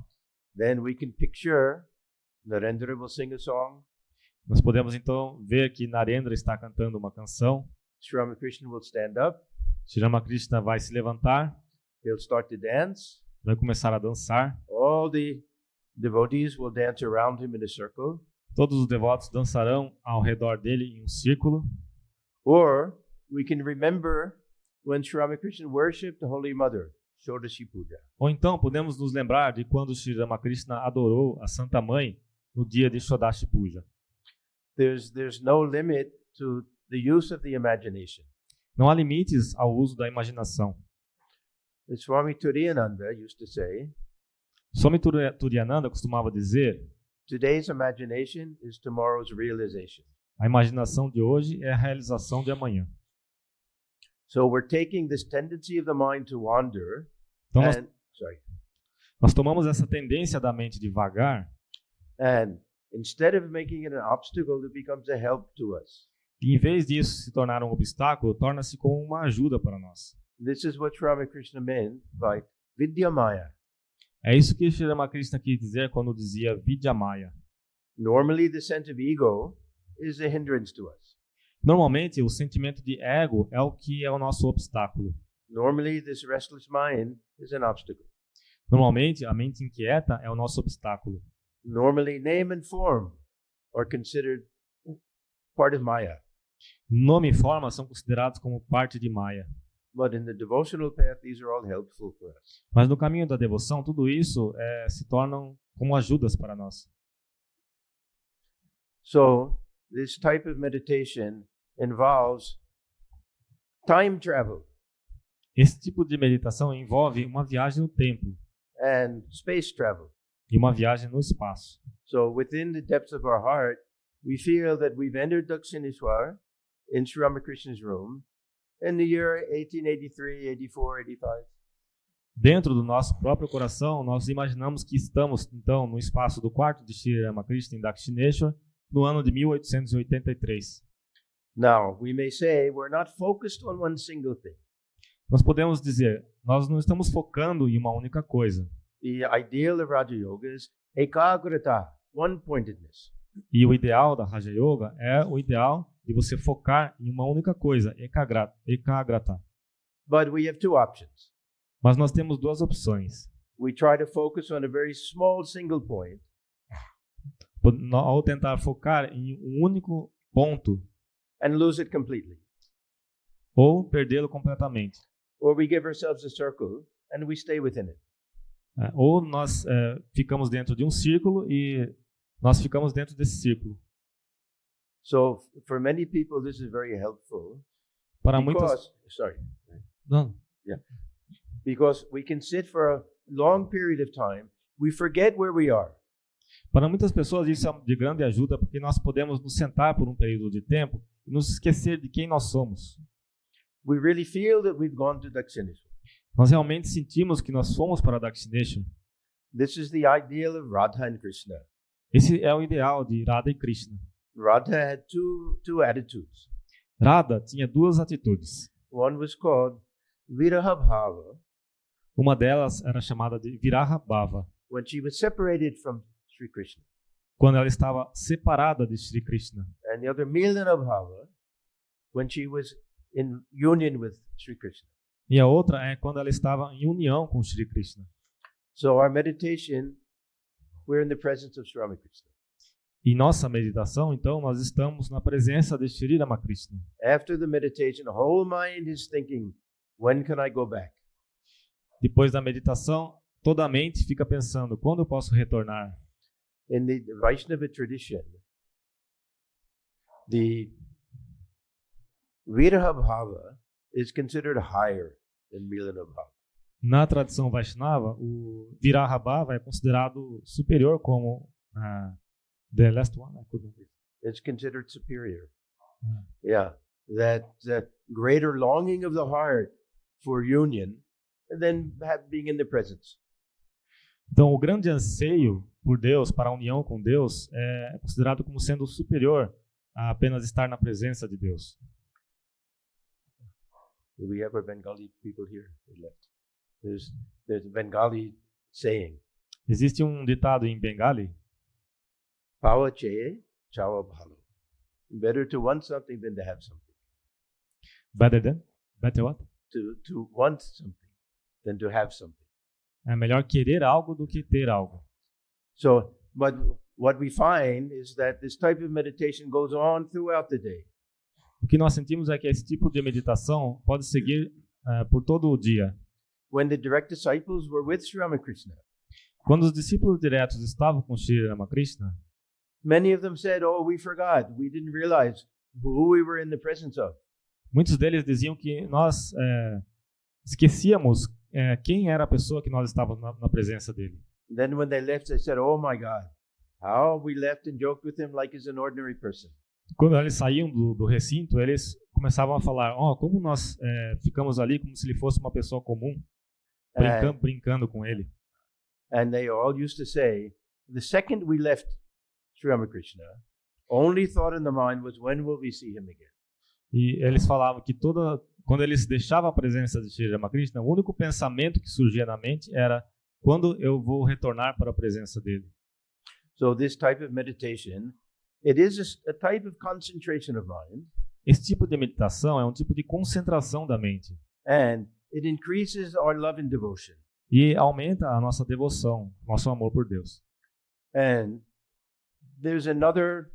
Then we can picture Narendra will sing a song. Nós podemos então ver que Narendra está cantando uma canção. Sri Ramakrishna will stand up. Sri Ramakrishna vai se levantar, He'll start to dance. vai começar a dançar. All the devotees will dance around him in a circle. Todos os devotos dançarão ao redor dele em um círculo. Or we can remember when Sri Ramakrishna worshipped the Holy Mother, Shodashi Puja. Ou então podemos nos lembrar de quando Sri Ramakrishna adorou a Santa Mãe no dia de Shodashi Puja. There's no limit to the use of the imagination. Não há limites ao uso da imaginação. The Swami Atmajnanananda used to say, Swami Atmajnanananda costumava dizer: today's imagination is tomorrow's realization. a imaginação de hoje é a realização de amanhã. So we're taking this tendency of the mind to wander, Então nós tomamos essa tendência da mente de vagar, and instead of making it an obstacle, it becomes a help to us. e em vez disso se tornar um obstáculo, torna-se como uma ajuda para nós. This is what Ramakrishna meant by Vidyamaya. É isso que Sri Ramakrishna quis dizer quando dizia Vidyamaya. Normally, the sense of ego is a hindrance to us. Normalmente, o sentimento de ego é o que é o nosso obstáculo. Normally, this restless mind is an obstacle. Normalmente, a mente inquieta é o nosso obstáculo. Normally, name and form are considered part of Maya. Nome e forma são considerados como parte de Maya. But in the devotional path, these are all helpful for us. Mas no caminho da devoção, tudo isso se tornam como ajudas para nós. So, this type of meditation involves time travel Esse tipo de meditação envolve uma viagem no tempo and space travel. e uma viagem no espaço. So, within the depths of our heart, we feel that we've entered Dakshineswar in Sri Ramakrishna's room in the year 1883, 84, 85. Dentro do nosso próprio coração, nós imaginamos que estamos, então, no espaço do quarto de Sri Ramakrishna em Dakshineshwar, no ano de 1883. Now, we may say we're not focused on one single thing. Nós podemos dizer, nós não estamos focando em uma única coisa. The ideal of Raja Yoga is ekagrata, one-pointedness. E o ideal da Raja Yoga é o ideal de você focar em uma única coisa, ekagrata. But we have two options. Mas nós temos duas opções. We try to focus on a very small single point, Ao tentar focar em um único ponto, and lose it completely. ou perdê-lo completamente. Or we give ourselves a circle and we stay within it. Ou nós ficamos dentro de um círculo e nós ficamos dentro desse círculo. So for many people this is very helpful Para because, Não. because we can sit for a long period of time, we forget where we are. Para muitas pessoas isso é de grande ajuda porque nós podemos nos sentar por um período de tempo e nos esquecer de quem nós somos. We really feel that we've gone to Dakshineswar. Nós realmente sentimos que nós fomos para Dakshineshwar. This is the ideal of Radha and Krishna. Esse é o ideal de Radha e Krishna. Radha had two attitudes. Radha tinha duas atitudes. One was called Viraha Bhava, Uma delas era chamada de Viraha Bhava, when she was separated from Sri Krishna. quando ela estava separada de Sri Krishna. And the other Milana Bhava, when she was in union with Sri Krishna. E a outra é quando ela estava em união com Sri Krishna. So our meditation, we're in the presence of Sri Ramakrishna. Em nossa meditação, então, nós estamos na presença de Sri Ramakrishna. After the meditation, the whole mind is thinking, when can I go back? Depois da meditação, toda a mente fica pensando, quando eu posso retornar? In the Vaishnava tradition, the Viraha Bhava is considered higher than Milana Bhava. Na tradição Vaishnava, o Viraha Bhava é considerado superior como the last one. It's considered superior. Yeah, that greater longing of the heart for union, and then being in the presence. Então, o grande anseio por Deus, para a união com Deus, é considerado como sendo superior a apenas estar na presença de Deus. Do we have our Bengali people here? There's a Bengali saying. Existe um ditado em Bengali, Pawa che, chawa bhalo. Better to want something than to have something. better what? To want something than to have something. É melhor querer algo do que ter algo. So, but what we find is that this type of meditation goes on throughout the day. O que nós sentimos é que esse tipo de meditação pode seguir por todo o dia. When the direct disciples were with Sri Ramakrishna, Quando os discípulos diretos estavam com Sri Ramakrishna, Many of them said, "Oh, we forgot. We didn't realize who we were in the presence of." Muitos deles diziam que nós esquecíamos quem era a pessoa que nós estávamos na presença dele. Then when they left, they said, "Oh my God, how we left and joked with him like he's an ordinary person." Quando eles saíam do recinto, eles começavam a falar, como nós ficamos ali como se ele fosse uma pessoa comum, brincando com ele. And they all used to say, the second we left Sri Ramakrishna, only thought in the mind was, when will we see him again? E eles falavam que quando eles deixavam a presença de Sri Ramakrishna, o único pensamento que surgia na mente era, quando eu vou retornar para a presença dele. So this type of meditation, it is a type of concentration of mind. Esse tipo de meditação é um tipo de concentração da mente. And it increases our love and devotion. E aumenta a nossa devoção, nosso amor por Deus. And there's another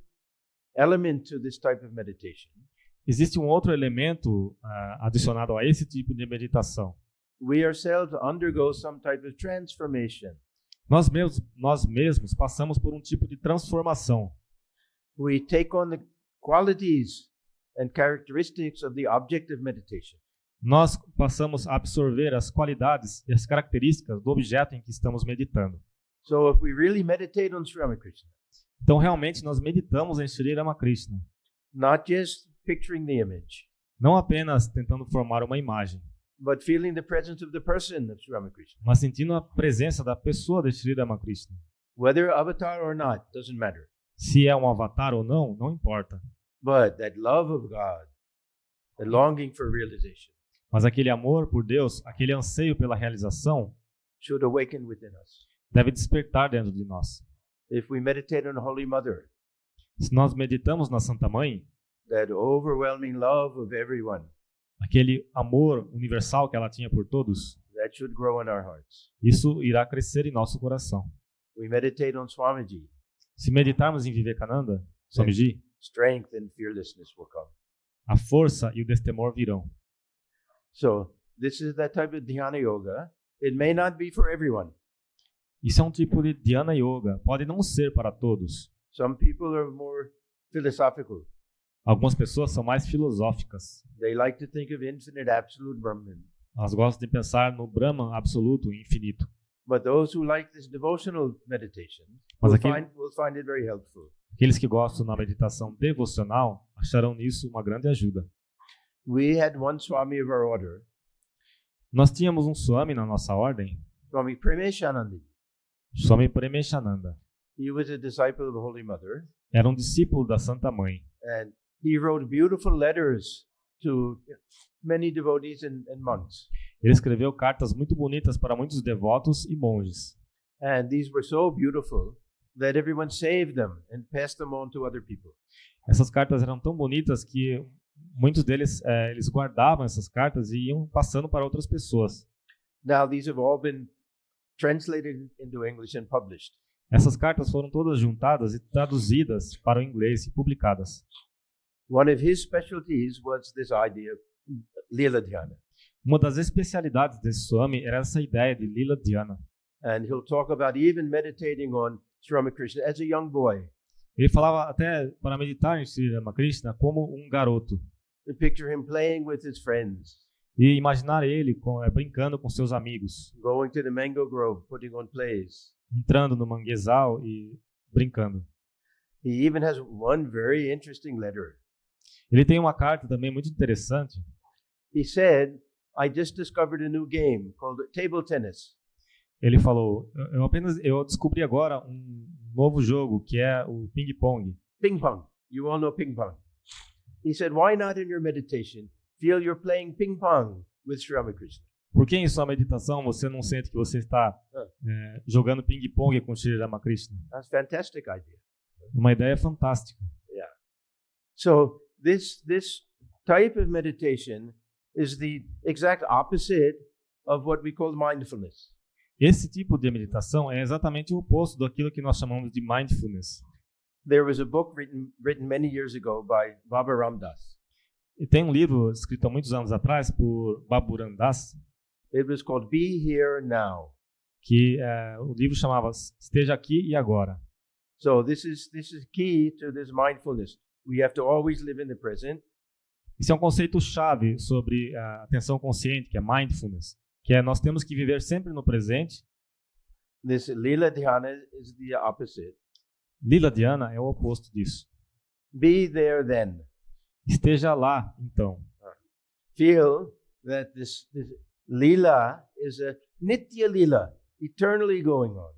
element to this type of meditation. Existe um outro elemento adicionado a esse tipo de meditação. We ourselves undergo some type of transformation. Nós mesmos passamos por um tipo de transformação. We take on the qualities and characteristics of the object of meditation. Nós passamos a absorver as qualidades e as características do objeto em que estamos meditando. So if we really meditate on Sri Ramakrishna, então realmente nós meditamos em Sri Ramakrishna, not just picturing the image, não apenas tentando formar uma imagem, but feeling the presence of the person of Sri Ramakrishna. Mas sentindo a presença da pessoa de Sri Ramakrishna. Whether avatar or not, doesn't matter. Se é um avatar ou não, não importa. But that love of God, the longing for realization, mas aquele amor por Deus, aquele anseio pela realização, should awaken within us. Deve despertar dentro de nós. If we meditate on Holy Mother, se nós meditamos na Santa Mãe, that overwhelming love of everyone, aquele amor universal que ela tinha por todos, that should grow in our hearts. Isso irá crescer em nosso coração. We meditate on Swamiji. Se meditarmos em Vivekananda, Swamiji, strength and fearlessness will come. A força e o destemor virão. So, this is that type of dhyana yoga. It may not be for everyone. Isso é um tipo de dhyana yoga. Pode não ser para todos. Some people are more philosophical. Algumas pessoas são mais filosóficas. They like to think of infinite absolute Brahman. Elas gostam de pensar no Brahman absoluto e infinito. But those who like this devotional meditation will find it very helpful. Aqueles que gostam da meditação devocional acharão nisso uma grande ajuda. We had one Swami of our order. Nós tínhamos um Swami na nossa ordem. Swami Premeshananda. Swami Premeshananda. He was a disciple of the Holy Mother. Era um discípulo da Santa Mãe. And he wrote beautiful letters to many devotees and monks. Ele escreveu cartas muito bonitas para muitos devotos e monges. And these were so beautiful that everyone saved them and passed them on to other people. Essas cartas eram tão bonitas que muitos deles eles guardavam essas cartas e iam passando para outras pessoas. Now these have all been translated into English and published. Essas cartas foram todas juntadas e traduzidas para o inglês e publicadas. One of his specialties was this idea of Lila Dhyana. Uma das especialidades desse Swami era essa ideia de Lila Dhyana. And he'll talk about even meditating on Sri Ramakrishna as a young boy. Ele falava até para meditar em Sri Ramakrishna como um garoto. And picture him playing with his friends. E imaginar ele brincando com seus amigos. Going to the mango grove, putting on plays. Entrando no manguezal e brincando. He even has one very interesting letter. Ele tem uma carta também muito interessante. He said, I just discovered a new game called table tennis. Ele falou, eu descobri agora um novo jogo que é o ping pong. Ping pong. You all know ping pong. He said, why not in your meditation feel you're playing ping pong with Sri Ramakrishna? Por que em sua meditação você não sente que você está jogando ping pong com Sri Ramakrishna? That's a fantastic idea. Uma ideia fantástica. Yeah. So this type of meditation is the exact opposite of what we call mindfulness. Esse tipo de meditação é exatamente o oposto daquilo que nós chamamos de mindfulness. There was a book written many years ago by Baba Ram Das. E tem um livro escrito há muitos anos atrás por Babu Ram Das. It was called Be Here Now. Que o livro chamava Esteja Aqui e Agora. So this is key to this mindfulness. We have to always live in the present. Isso é um conceito chave sobre a atenção consciente, que é mindfulness, que é nós temos que viver sempre no presente. This lila dhyana is the opposite. Lila dhyana é o oposto disso. Be there then. Esteja lá, então. Feel that this lila is a nitya lila, eternally going on.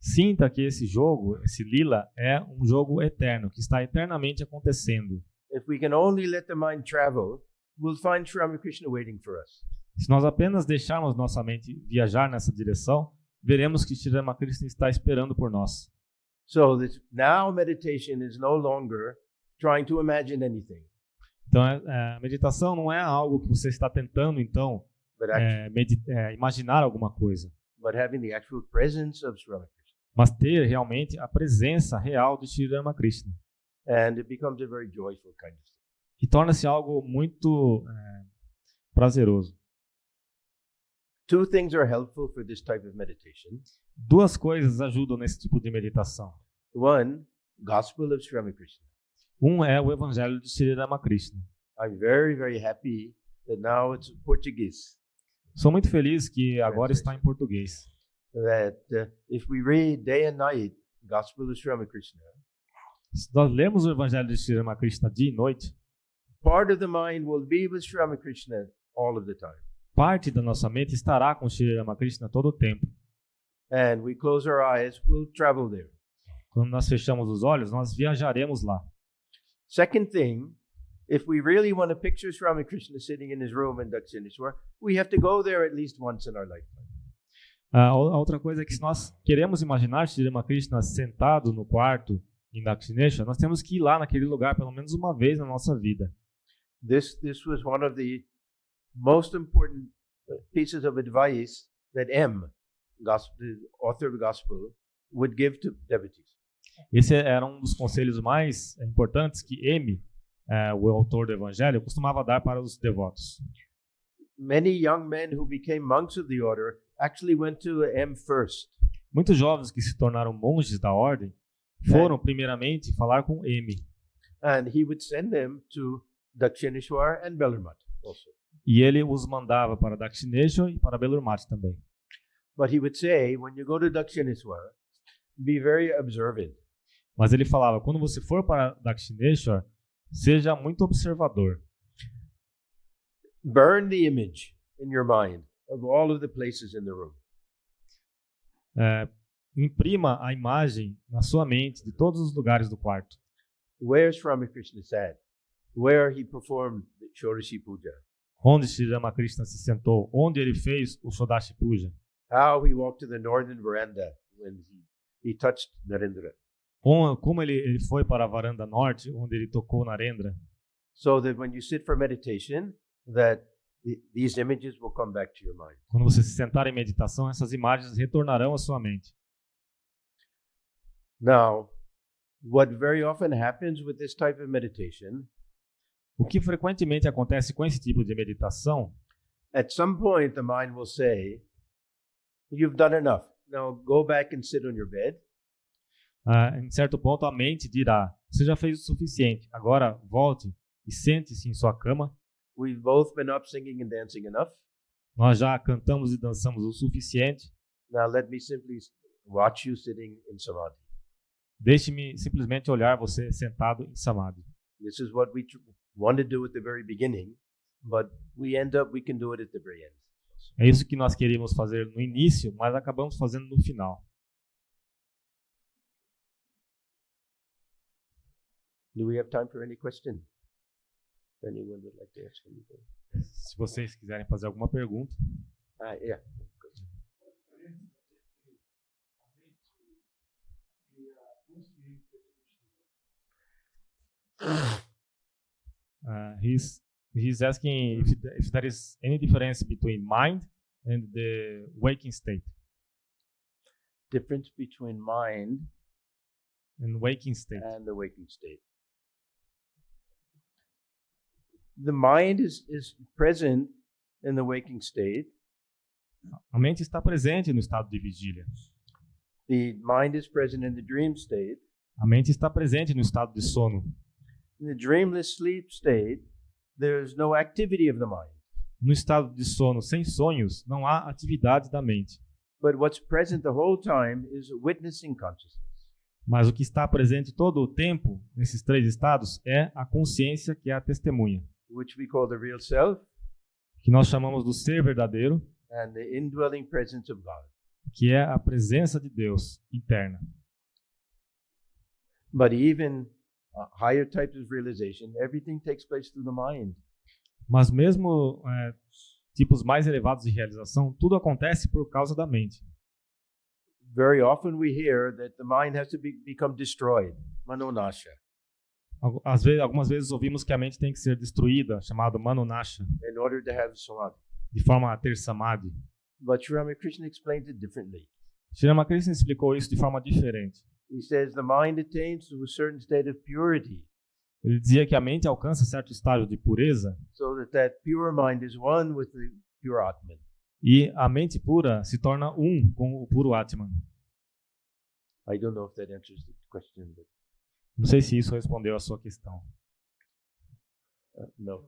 Sinta que esse jogo, esse lila, é um jogo eterno, que está eternamente acontecendo. If we can only let the mind travel, we'll find Sri Ramakrishna waiting for us. Se nós apenas deixarmos nossa mente viajar nessa direção, veremos que Sri Ramakrishna está esperando por nós. So this now meditation is no longer trying to imagine anything. Então, a meditação não é algo que você está tentando, então, imaginar alguma coisa. But having the actual presence of Sri Ramakrishna. Mas ter realmente a presença real de Sri Ramakrishna. And it becomes a very joyful kind of thing. E torna-se algo muito prazeroso. Two things are helpful for this type of meditation. Duas coisas ajudam nesse tipo de meditação. One, Gospel of Sri Ramakrishna. Um é o Evangelho de Sri Ramakrishna. I'm very, very happy that now it's Portuguese. Sou muito feliz que agora está em português. That if we read day and night Gospel of Sri Ramakrishna, se nós lemos o Evangelho de Sri Ramakrishna dia e noite, part of the mind will be with Sri Ramakrishna all of the time. Parte da nossa mente estará com Sri Ramakrishna todo o tempo. And we close our eyes, we'll travel there. Quando nós fechamos os olhos, nós viajaremos lá. Second thing, if we really want to picture Sri Ramakrishna sitting in his room in Dakshineshwar, we have to go there at least once in our lifetime. A outra coisa é que se nós queremos imaginar Sri Ramakrishna sentado no quarto em Dakshineshwar, nós temos que ir lá naquele lugar pelo menos uma vez na nossa vida. This was one of the most important pieces of advice that the author of the Gospel, would give to devotees. Esse era um dos conselhos mais importantes que M, o autor do Evangelho, costumava dar para os devotos. Many young men who became monks of the order actually went to M first. Muitos jovens que se tornaram monges da ordem foram primeiramente falar com M. And he would send them to Dakshineshwar and Bellarmati also. E ele os mandava para Dakshineshwar e para Bellarmati também. But he would say, when you go to Dakshineshwar, be very observant. Mas ele falava, quando você for para Dakshineshwar, seja muito observador. Burn the image in your mind of all of the places in the room. Imprima a imagem na sua mente de todos os lugares do quarto. Where Sri Ramakrishna sat, where he performed the Shodashi Puja. Onde Sri Ramakrishna se sentou, onde ele fez o Shodashi Puja. How he walked to the northern veranda when he touched Narendra. Como ele foi para a varanda norte, onde ele tocou Narendra. So that when you sit for meditation, that these images will come back to your mind. Quando você se sentar em meditação, essas imagens retornarão à sua mente. Now, what very often happens with this type of meditation, o que frequentemente acontece com esse tipo de meditação, at some point the mind will say, you've done enough. Now go back and sit on your bed. Em certo ponto a mente dirá, você já fez o suficiente, agora volte e sente-se em sua cama. We've both been up singing and dancing enough. Nós já cantamos e dançamos o suficiente. Now let me simply watch you sitting in samadhi. Deixe-me simplesmente olhar você sentado em samadhi. This is what we want to do at the very beginning, but we can do it at the very end. É isso que nós queríamos fazer no início, mas acabamos fazendo no final. Do we have time for any question? Anyone would like to ask anything? Se vocês quiserem fazer alguma pergunta. Yeah. He's asking if there is any difference between mind and the waking state. Difference between mind and waking state. And the waking state. The mind is present in the waking state. A mente está presente no estado de vigília. The mind is present in the dream state. A mente está presente no estado de sono. In the dreamless sleep state, there's no activity of the mind. No estado de sono sem sonhos, não há atividade da mente. But what's present the whole time is witnessing consciousness. Mas o que está presente todo o tempo, nesses três estados, é a consciência, que é a testemunha, Which we call the real self, que nós chamamos do ser verdadeiro, and the indwelling presence of God. que é a presença de Deus interna. But even higher types of realization, everything takes place through the mind. Mas mesmo tipos mais elevados de realização, tudo acontece por causa da mente. Very often we hear that the mind has to become destroyed, manonasha, Algumas vezes ouvimos que a mente tem que ser destruída, chamado manonasha, in order to have samadhi. de forma a ter samadhi. But Sri Ramakrishna explains it differently. Sri Ramakrishna explicou isso de forma diferente. He says the mind attains to a certain state of purity, Ele dizia que a mente alcança certo estágio de pureza so that pure mind is one with the pure Atman. e a mente pura se torna um com o puro Atman. I don't know if that answers the question, but Não sei se isso respondeu a sua questão. no.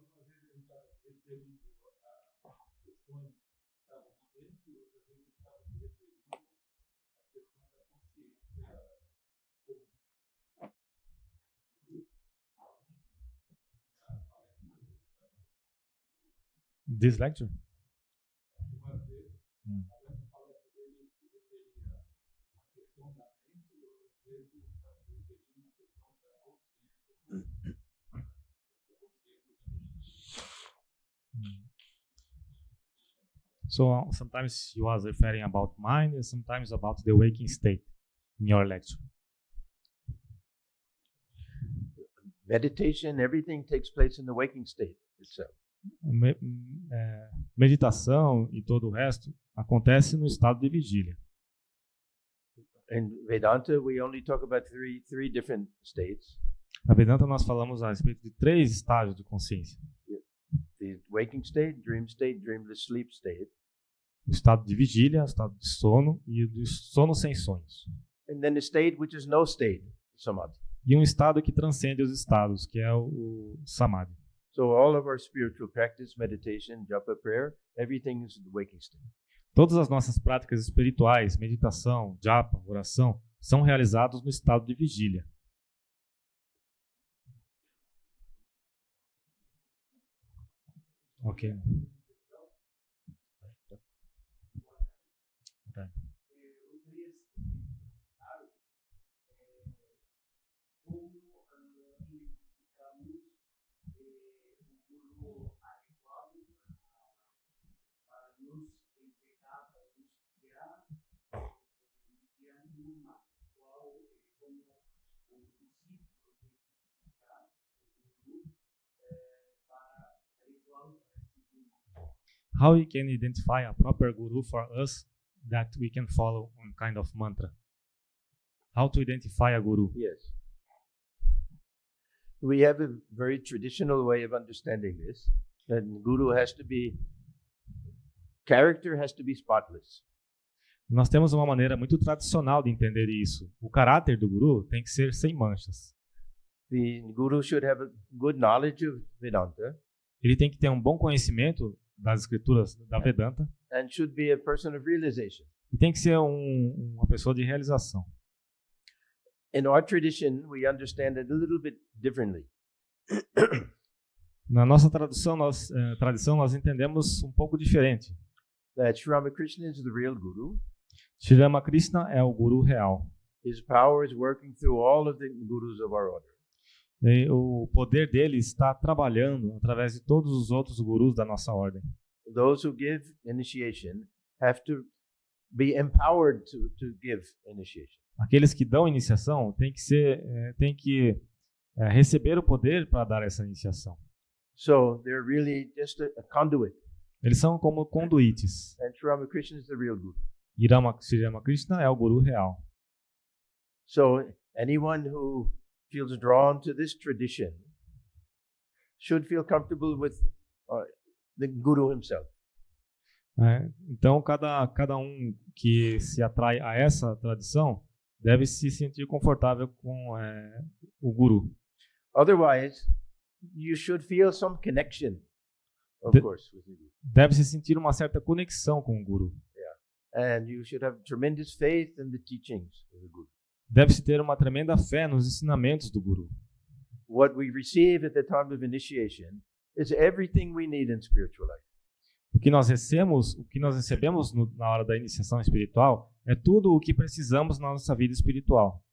This lecture? So sometimes you was referring about mind and sometimes about the waking state in your lecture. Meditation, everything takes place in the waking state itself. Meditação e todo o resto acontece no estado de vigília. In Vedanta, we only talk about three different states: Na Vedanta nós falamos a respeito de três estágios de consciência: the waking state, dreamless sleep state, o estado de vigília, o estado de sono e o de sono sem sonhos. and then the state which is no state, samadhi. E um estado que transcende os estados, que é o samadhi. So all of our spiritual practice, meditation, japa, prayer, everything is the waking state. Todas as nossas práticas espirituais, meditação, japa, oração, são realizados no estado de vigília. Ok. How we can identify a proper guru for us that we can follow on kind of mantra? How to identify a guru? Yes. We have a very traditional way of understanding this. That guru character has to be spotless. Nós temos uma maneira muito tradicional de entender isso. O caráter do guru tem que ser sem manchas. The guru should have a good knowledge of Vedanta Ele tem que ter um bom conhecimento das escrituras da Vedanta and should be a person of realization. e tem que ser uma pessoa de realização. In our tradition, we understand it a little bit differently. Na nossa tradição nós entendemos um pouco diferente. That Sri Ramakrishna is the real guru. Sri Ramakrishna é o guru real. His power is working through all of the gurus of our order. E o poder dele está trabalhando através de todos os outros gurus da nossa ordem. Those who give initiation have to be empowered to give initiation. Aqueles que dão iniciação têm que receber o poder para dar essa iniciação. So they're really just a conduit. Eles são como conduítes. And Sri Ramakrishna is the real guru. Sri Ramakrishna é o guru real. So anyone who feels drawn to this tradition should feel comfortable with the guru himself. Então cada um que se atrai a essa tradição deve se sentir confortável com o guru. Otherwise, you should feel some connection, of The- course, with the guru. Deve se sentir uma certa conexão com o guru. And you should have tremendous faith in the teachings of the guru. Deve-se ter uma tremenda fé nos ensinamentos do guru. What we receive at the time of initiation is everything we need in spiritual life. O que nós recebemos na hora da iniciação espiritual é tudo o que precisamos na nossa vida espiritual.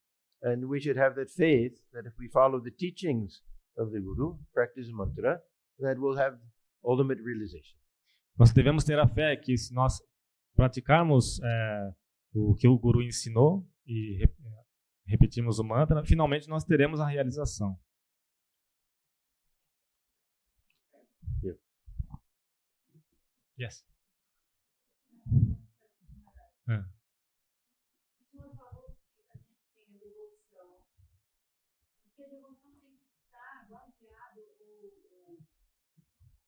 And we should have that faith that if we follow the teachings of the guru, practice mantra, that we'll have ultimate realization. Nós devemos ter a fé que se nós praticarmos o que o guru ensinou e repetirmos o mantra, finalmente nós teremos a realização. Yeah. Yes. O senhor falou que a gente tem a devoção. Porque a devoção tem que estar baseado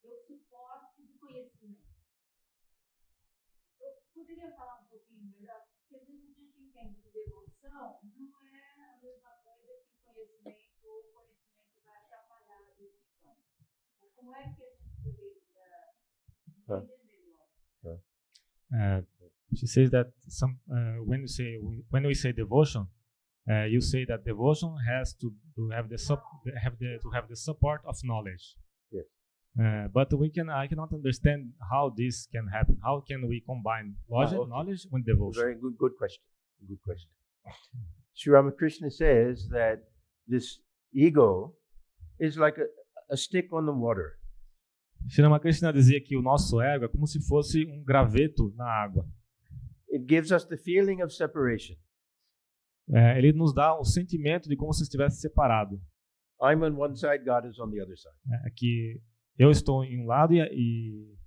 no suporte do conhecimento. Eu poderia falar um pouquinho melhor? Porque às vezes a gente entende que devoção não é a mesma coisa que conhecimento, ou o conhecimento vai atrapalhar a devoção. Como é que a gente poderia entender melhor? She says that when we say devotion, you say that devotion has to have the support of knowledge. Yes. But I cannot understand how this can happen. How can we combine knowledge with devotion? Very good question. Good question. Sri Ramakrishna says that this ego is like a stick on the water. Sri Ramakrishna dizia que o nosso ego é como se fosse um graveto na água. It gives us the feeling of separation. Ele nos dá o sentimento de como se estivesse separado. I'm on one side, God is on the other side. Que eu estou em um lado e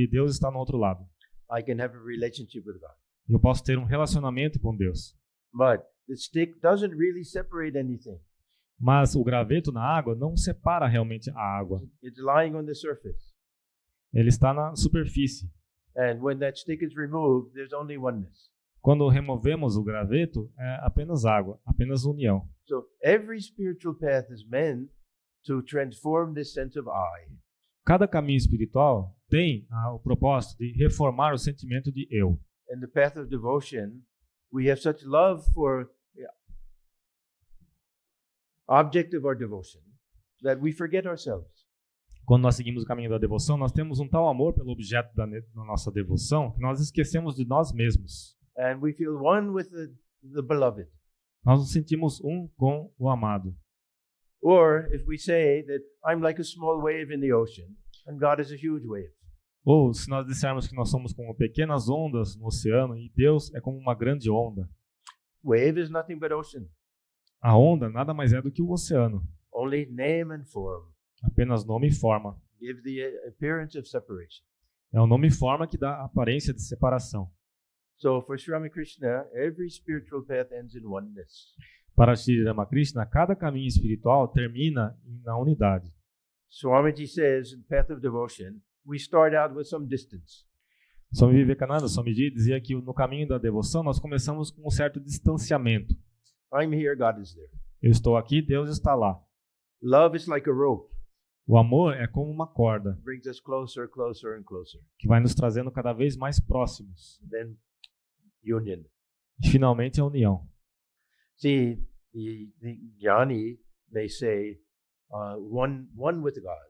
Deus está no outro lado. I can have a relationship with God. Eu posso ter um relacionamento com Deus. But the stick doesn't really separate anything. Mas o graveto na água não separa realmente a água. It's lying on the surface. Ele está na superfície. And when that stick is removed, there's only oneness. Quando removemos o graveto, é apenas água, apenas união. So every spiritual path is meant to transform this sense of I. Cada caminho espiritual tem o propósito de reformar o sentimento de eu. In the path of devotion, we have such love for the object of our devotion that we forget ourselves. Quando nós seguimos o caminho da devoção, nós temos um tal amor pelo objeto da nossa devoção que nós esquecemos de nós mesmos. And we feel one with the beloved. Nós nos sentimos um com o amado. Or if we say that I'm like a small wave in the ocean and God is a huge wave. Ou se nós dissermos que nós somos como pequenas ondas no oceano e Deus é como uma grande onda. Wave is nothing but ocean. A onda nada mais é do que o oceano. Only name and form Apenas nome e forma. give the appearance of separation. É o nome e forma que dá a aparência de separação. So for Sri Ramakrishna, every spiritual path ends in oneness. Para Sri Ramakrishna, cada caminho espiritual termina na unidade. Swamiji says in Path of Devotion, we start out with some distance. Swami Vivekananda, Swamiji, dizia que no caminho da devoção nós começamos com um certo distanciamento. I'm here, God is there. Eu estou aqui, Deus está lá. Love is like a rope. O amor é como uma corda It brings us closer, closer, and closer. que vai nos trazendo cada vez mais próximos. Then union. E finalmente a união. See, the jnani may say, one with God.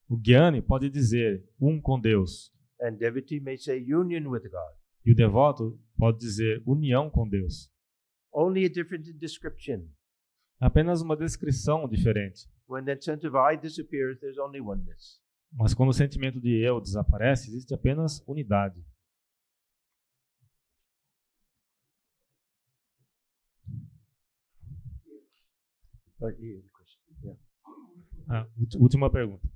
O Gyani pode dizer um com Deus. And devotee may say union with God. E o devoto pode dizer união com Deus. Only a different description. Apenas uma descrição diferente. When that sense of I disappears, there's only oneness. Mas quando o sentimento de eu desaparece, existe apenas unidade. Última pergunta.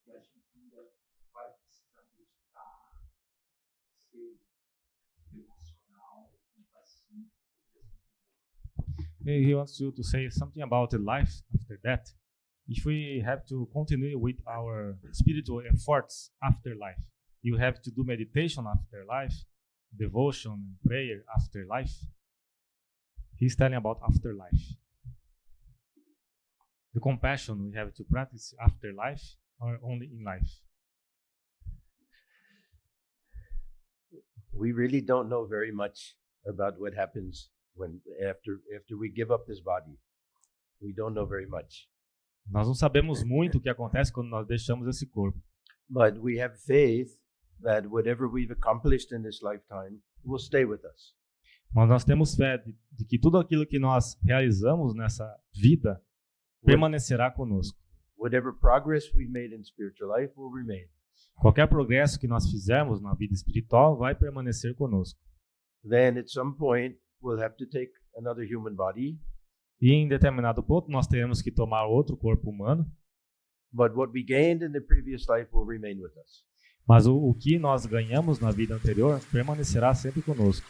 E a gente ainda vai precisar meditar, ser devocional, assim. He wants you to say something about the life after that. If we have to continue with our spiritual efforts after life, you have to do meditation after life, devotion, prayer after life. He's telling about afterlife. The compassion we have to practice after life or only in life. We really don't know very much about what happens after we give up this body. We don't know very much. Nós não sabemos muito o que acontece quando nós deixamos esse corpo. But we have faith that whatever we've accomplished in this lifetime will stay with us. Mas nós temos fé de que tudo aquilo que nós realizamos nessa vida permanecerá conosco. Whatever progress we made in spiritual life will remain. Qualquer progresso que nós fizermos na vida espiritual vai permanecer conosco. Then at some point we'll have to take another human body. E em determinado ponto nós teremos que tomar outro corpo humano. But what we gained in the previous life will remain with us. Mas o que nós ganhamos na vida anterior permanecerá sempre conosco.